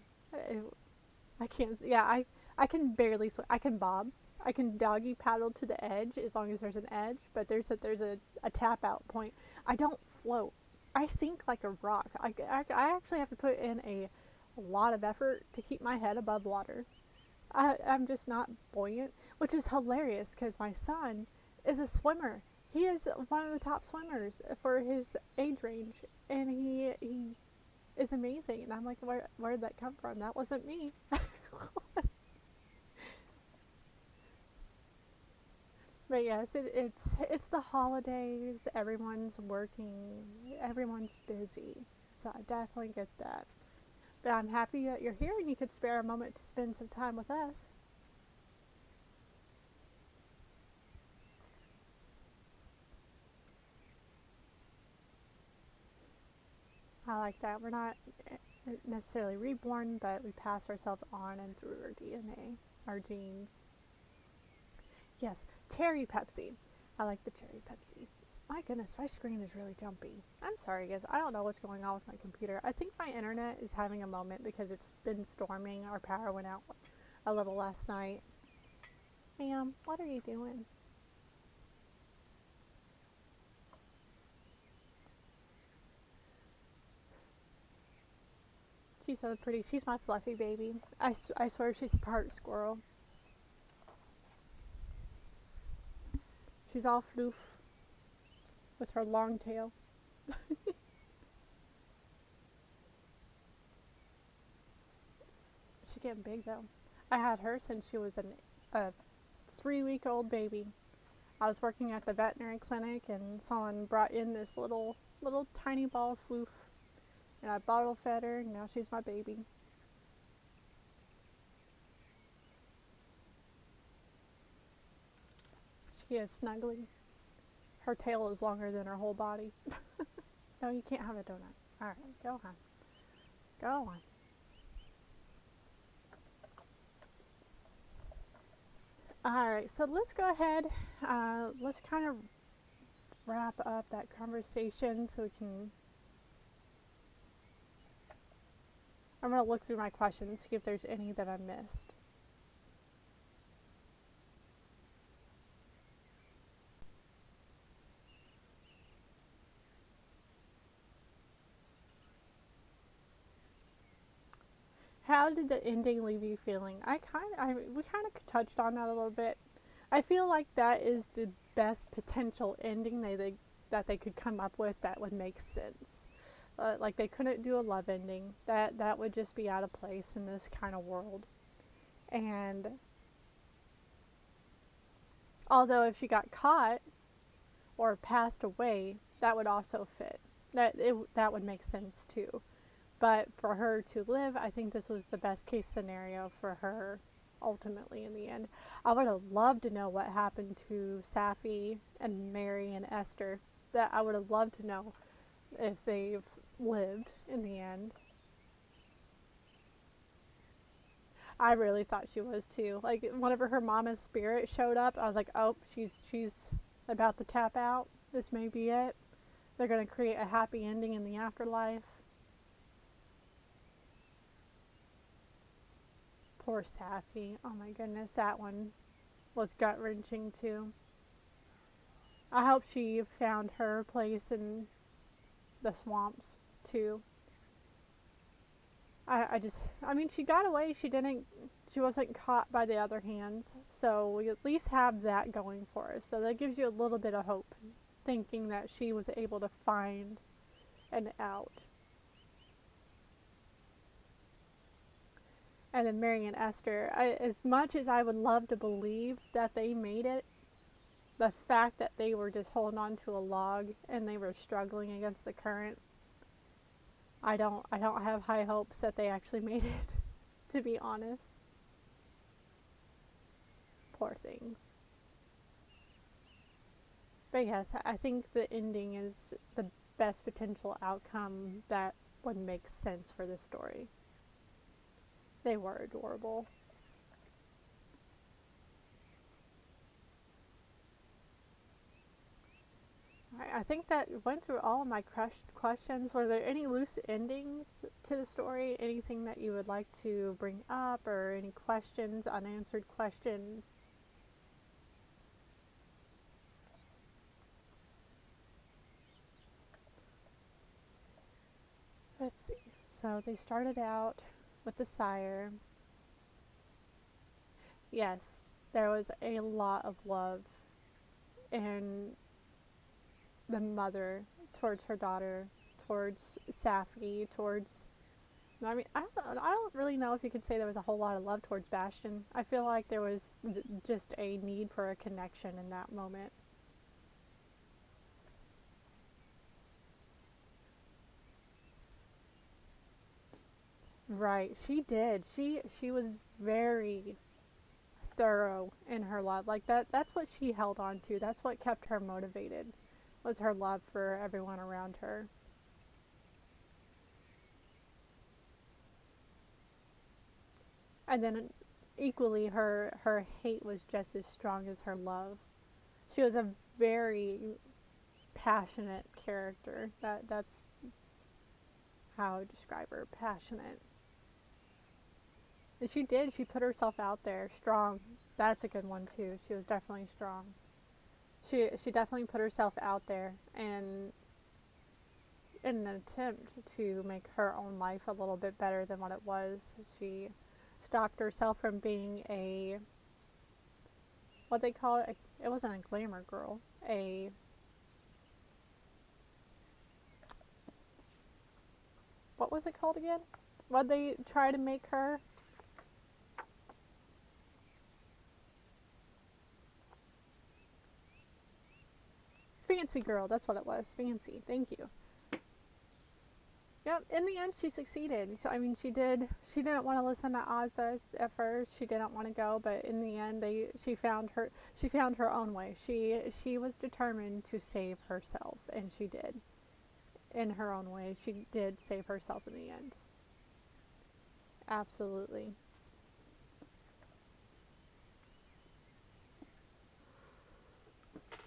I can't. Yeah, I can barely swim. I can bob. I can doggy paddle to the edge as long as there's an edge, but there's a tap out point. I don't float. I sink like a rock. I actually have to put in a lot of effort to keep my head above water. I'm just not buoyant, which is hilarious because my son is a swimmer. He is one of the top swimmers for his age range, and he is amazing. And I'm like, where did that come from? That wasn't me. But yes, it's the holidays. Everyone's working. Everyone's busy. So I definitely get that. But I'm happy that you're here and you could spare a moment to spend some time with us. I like that. We're not necessarily reborn, but we pass ourselves on and through our DNA, our genes. Yes, cherry Pepsi. I like the cherry Pepsi. My goodness, my screen is really jumpy. I'm sorry, guys. I don't know what's going on with my computer. I think my internet is having a moment because it's been storming. Our power went out a little last night. Ma'am, what are you doing? She's so pretty. She's my fluffy baby. I swear she's part squirrel. She's all floof with her long tail. She's getting big though. I had her since she was a 3-week-old baby. I was working at the veterinary clinic and someone brought in this little tiny ball of floof and I bottle fed her and now she's my baby. She is snuggling. Her tail is longer than her whole body. No, you can't have a donut. Alright, go on. Go on. Alright, so let's go ahead. Let's kind of wrap up that conversation so we can. I'm going to look through my questions, see if there's any that I missed. How did the ending leave you feeling? We kind of touched on that a little bit. I feel like that is the best potential ending that they could come up with that would make sense. Like they couldn't do a love ending. That would just be out of place in this kind of world. And although if she got caught or passed away, that would also fit. That would make sense too. But for her to live, I think this was the best case scenario for her ultimately in the end. I would have loved to know what happened to Safi and Mary and Esther. That I would have loved to know if they've lived in the end. I really thought she was too. Like whenever her mama's spirit showed up, I was like, "Oh, she's about to tap out. This may be it. They're going to create a happy ending in the afterlife." Poor Safi. Oh my goodness, that one was gut wrenching too. I hope she found her place in the swamps too. I mean, she got away. She wasn't caught by the other hands. So we at least have that going for us. So that gives you a little bit of hope, thinking that she was able to find an out. And then Mary and Esther, as much as I would love to believe that they made it, the fact that they were just holding on to a log and they were struggling against the current, I don't have high hopes that they actually made it, to be honest. Poor things. But yes, I think the ending is the best potential outcome that would make sense for the story. They were adorable. I think that went through all of my questions. Were there any loose endings to the story? Anything that you would like to bring up, or any questions, unanswered questions? So they started out with the sire. Yes, there was a lot of love in the mother towards her daughter, towards Safi, towards. I mean, I don't really know if you could say there was a whole lot of love towards Bastion. I feel like there was just a need for a connection in that moment. Right, she did. She was very thorough in her love. Like that's what she held on to. That's what kept her motivated. Was her love for everyone around her. And then equally her hate was just as strong as her love. She was a very passionate character. That's how I would describe her. Passionate. And she did. She put herself out there strong. That's a good one too. She was definitely strong. She definitely put herself out there and in an attempt to make her own life a little bit better than what it was. She stopped herself from being a what they call it. It wasn't a glamour girl. A what was it called again? What they try to make her? Fancy girl. That's what it was. Fancy. Thank you. Yep. In the end, she succeeded. So, I mean, she did. She didn't want to listen to Ozza at first. She didn't want to go, but in the end, they. She found her. She found her own way. She was determined to save herself, and she did. In her own way, she did save herself in the end. Absolutely.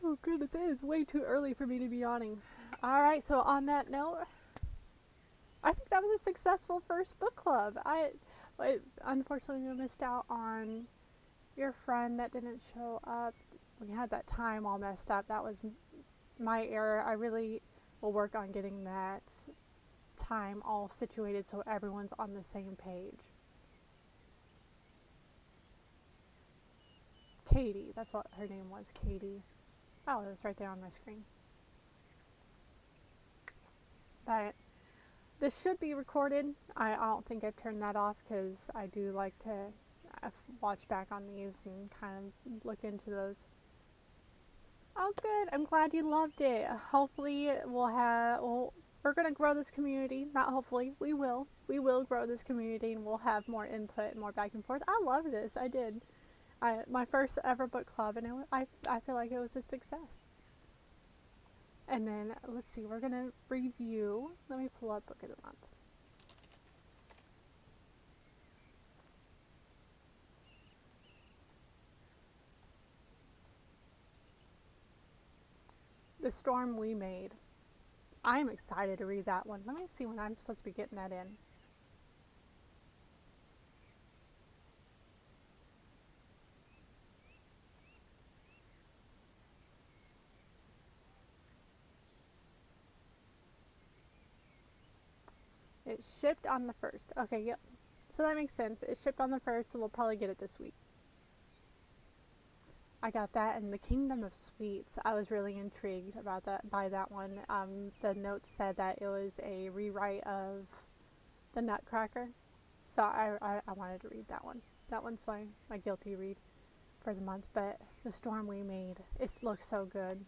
Oh goodness, it is way too early for me to be yawning. All right. So on that note, I think that was a successful first book club. I unfortunately missed out on your friend that didn't show up. We had that time all messed up. That was my error. I really will work on getting that time all situated so everyone's on the same page. Katie, that's what her name was, Katie. Oh, it was right there on my screen. But this should be recorded. I don't think I've turned that off because I do like to watch back on these and kind of look into those. Oh, good. I'm glad you loved it. Hopefully, we're going to grow this community. Not hopefully, we will. We will grow this community and we'll have more input and more back and forth. I love this. I did. My first ever book club, and I feel like it was a success. And then, let's see, we're going to review. Let me pull up Book of the Month. The Storm We Made. I'm excited to read that one. Let me see when I'm supposed to be getting that in. It shipped on the 1st. Okay, yep. So that makes sense. It shipped on the 1st, so we'll probably get it this week. I got that and The Kingdom of Sweets. I was really intrigued about that by that one. The notes said that it was a rewrite of The Nutcracker. So I wanted to read that one. That one's my guilty read for the month. But The Storm We Made, it looks so good.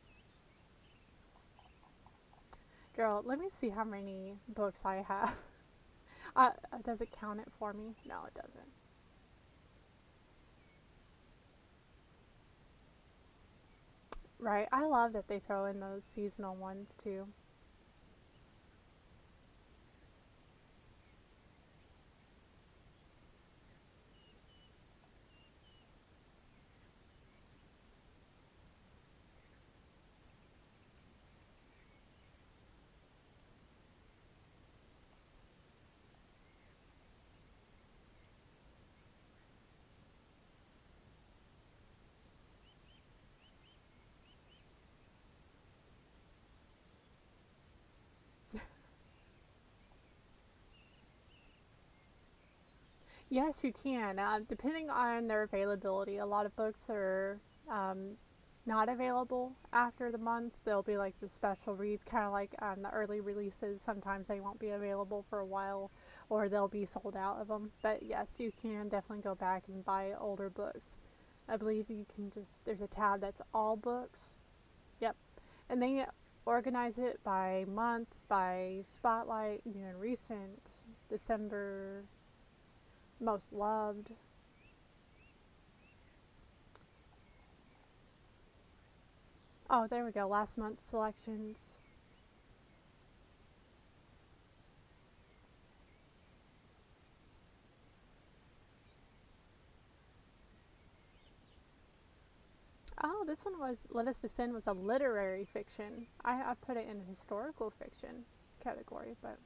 Girl, let me see how many books I have. Does it count it for me? No, it doesn't. Right. I love that they throw in those seasonal ones too. Yes, you can. Depending on their availability, a lot of books are um, not available after the month. They'll be like the special reads, kind of like the early releases. Sometimes they won't be available for a while, or they'll be sold out of them. But yes, you can definitely go back and buy older books. I believe you can just, there's a tab that's all books. Yep. And they organize it by month, by spotlight, recent, December, most loved. Oh, there we go. Last month's selections. Oh, this one was Let Us Descend was a literary fiction. I put it in historical fiction category, but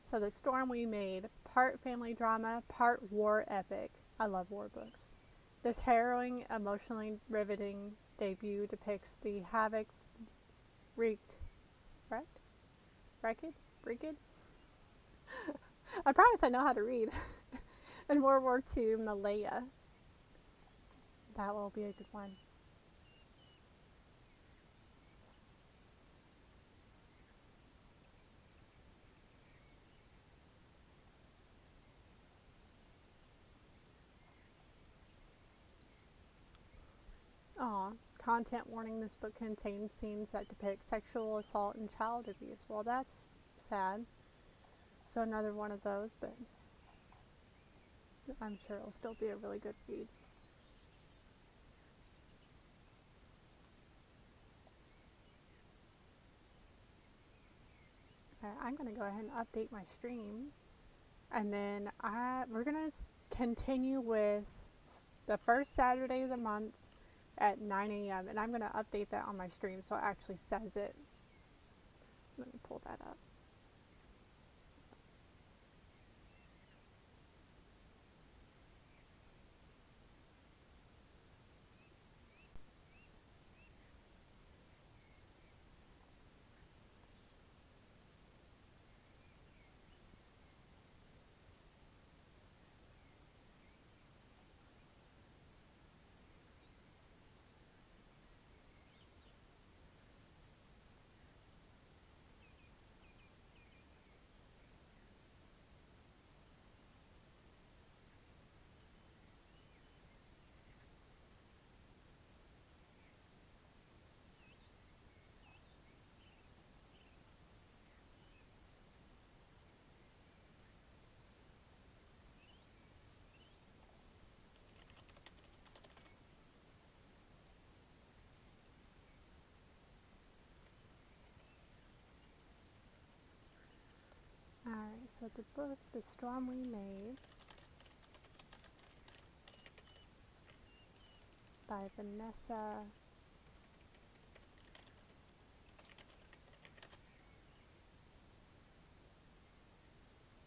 so the storm we made, part family drama, part war epic. I love war books. This harrowing, emotionally riveting debut depicts the havoc wreaked, wrecked, wrecked, wreaked. I promise I know how to read. In World War II, Malaya. That will be a good one. Aw, content warning, this book contains scenes that depict sexual assault and child abuse. Well, that's sad. So another one of those, but I'm sure it'll still be a really good read. Okay, I'm going to go ahead and update my stream. And then we're going to continue with the first Saturday of the month at 9 a.m. And I'm going to update that on my stream so it actually says it. Let me pull that up. Alright, so the book, The Storm We Made, by Vanessa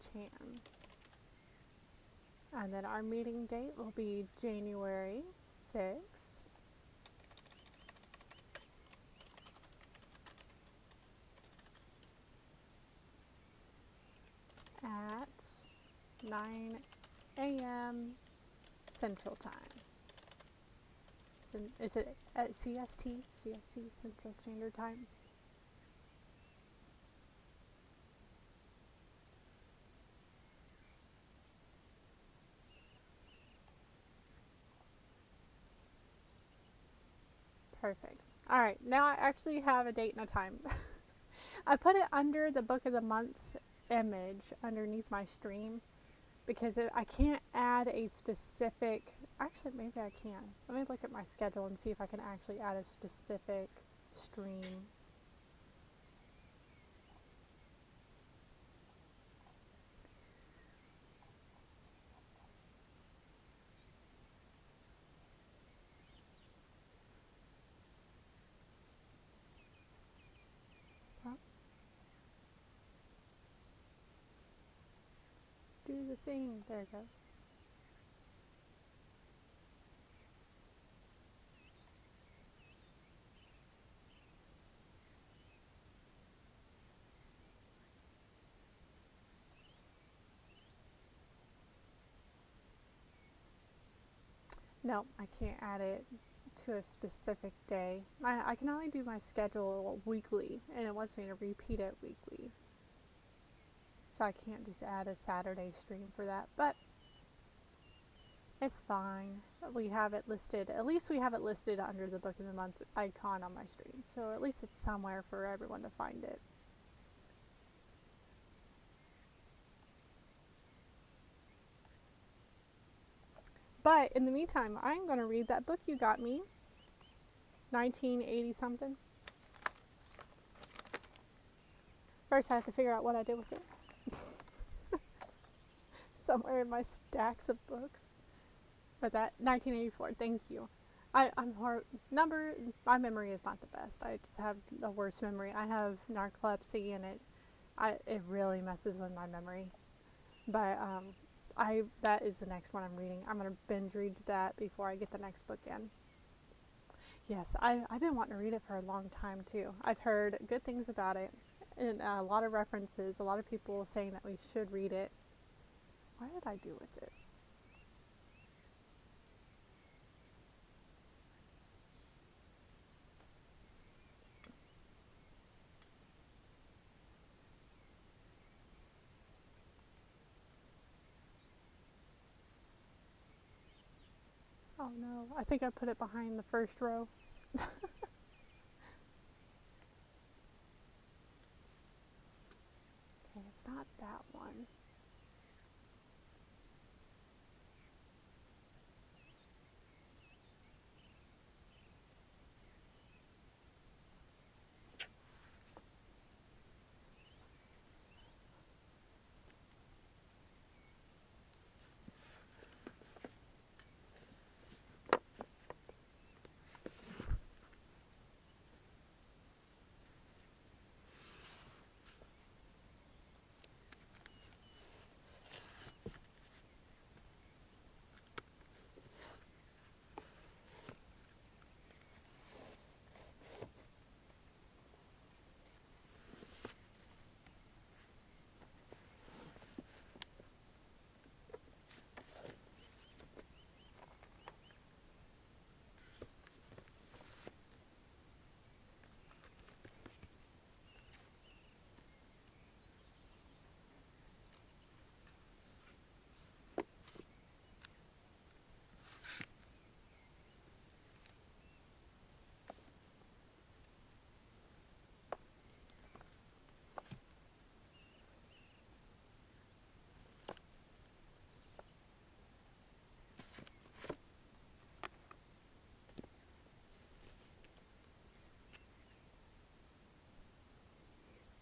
Chan. And then our meeting date will be January 6th at 9 a.m. Central Time. Is it at CST? CST, Central Standard Time? Perfect. Alright, now I actually have a date and a time. I put it under the book of the month image underneath my stream because I can't add a specific. Actually, maybe I can. Let me look at my schedule and see if I can actually add a specific stream. Oh, do the thing. There it goes. No, I can't add it to a specific day. I can only do my schedule weekly, and it wants me to repeat it weekly. So I can't just add a Saturday stream for that, but it's fine. We have it listed, at least we have it listed under the book of the month icon on my stream, so at least it's somewhere for everyone to find it. But in the meantime, I'm going to read that book you got me, 1980 something. First, I have to figure out what I did with it. Somewhere in my stacks of books. But that 1984. Thank you. I'm hard. My memory is not the best. I just have the worst memory. I have narcolepsy, and it really messes with my memory. But that is the next one I'm reading. I'm gonna binge read that before I get the next book in. Yes, I've been wanting to read it for a long time too. I've heard good things about it, and a lot of references. A lot of people saying that we should read it. What did I do with it? Oh no, I think I put it behind the first row. Okay, it's not that one.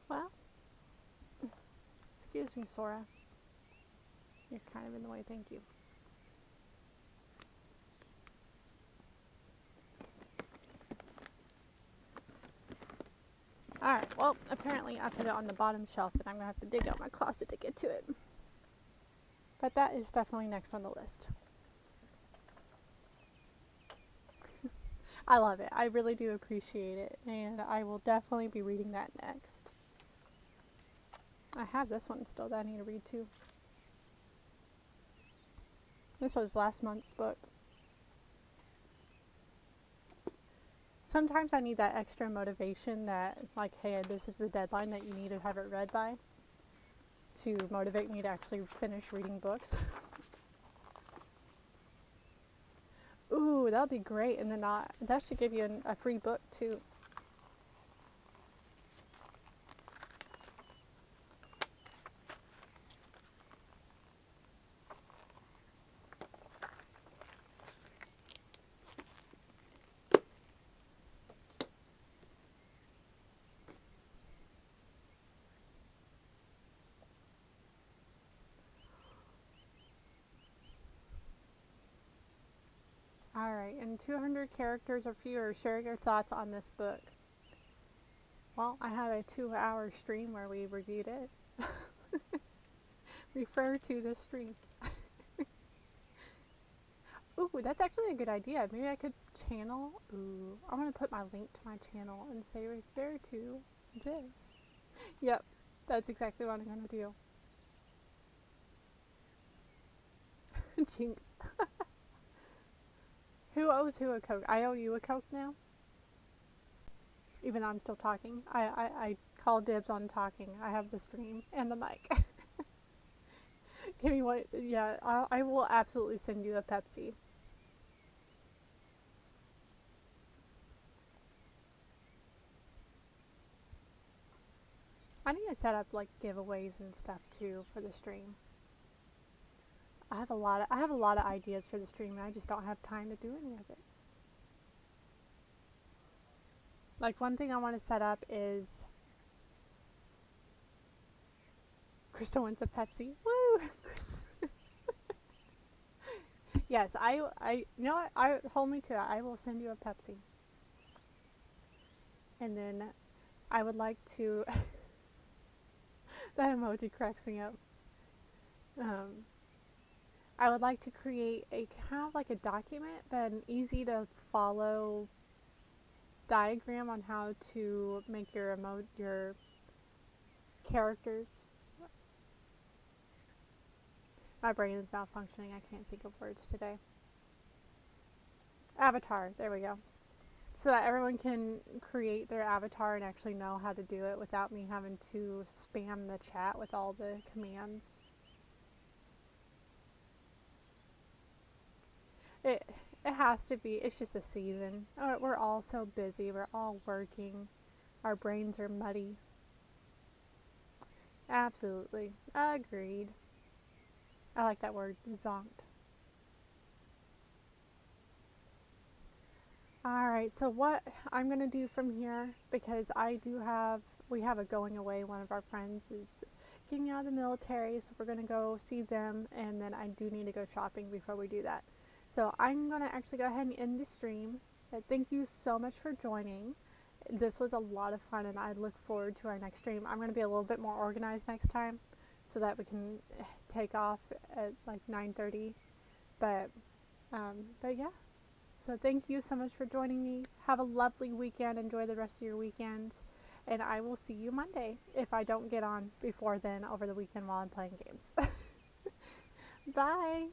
Well, excuse me, Sora. You're kind of in the way. Thank you. Alright, well, apparently I put it on the bottom shelf, and I'm going to have to dig out my closet to get to it. But that is definitely next on the list. I love it. I really do appreciate it, and I will definitely be reading that next. I have this one still that I need to read too. This was last month's book. Sometimes I need that extra motivation that, like, hey, this is the deadline that you need to have it read by, to motivate me to actually finish reading books. Ooh, that would be great, and then that should give you a free book too. Alright, in 200 characters or fewer, share your thoughts on this book. Well, I had a 2-hour stream where we reviewed it. Refer to this stream. Ooh, that's actually a good idea. Maybe I could channel. Ooh, I'm going to put my link to my channel and say refer to this. Yep, that's exactly what I'm going to do. Jinx. Who owes who a Coke? I owe you a Coke now? Even though I'm still talking. I call dibs on talking. I have the stream and the mic. Give me what? Yeah, I will absolutely send you a Pepsi. I need to set up like giveaways and stuff too for the stream. I have a lot of ideas for the stream and I just don't have time to do any of it. Like one thing I want to set up is Crystal wants a Pepsi. Woo! Yes, you know what? Hold me to it. I will send you a Pepsi. And then I would like to, that emoji cracks me up. Um, I would like to create a kind of like a document, but an easy to follow diagram on how to make your characters. My brain is malfunctioning. I can't think of words today. Avatar. There we go. So that everyone can create their avatar and actually know how to do it without me having to spam the chat with all the commands. It it has to be. It's just a season. We're all so busy. We're all working. Our brains are muddy. Absolutely. Agreed. I like that word, zonked. Alright, so what I'm going to do from here, because we have a going away, one of our friends is getting out of the military, so we're going to go see them, and then I do need to go shopping before we do that. So I'm going to actually go ahead and end the stream. Thank you so much for joining. This was a lot of fun, and I look forward to our next stream. I'm going to be a little bit more organized next time, so that we can take off at like 9:30. But yeah. So thank you so much for joining me. Have a lovely weekend. Enjoy the rest of your weekends. And I will see you Monday if I don't get on before then over the weekend while I'm playing games. Bye.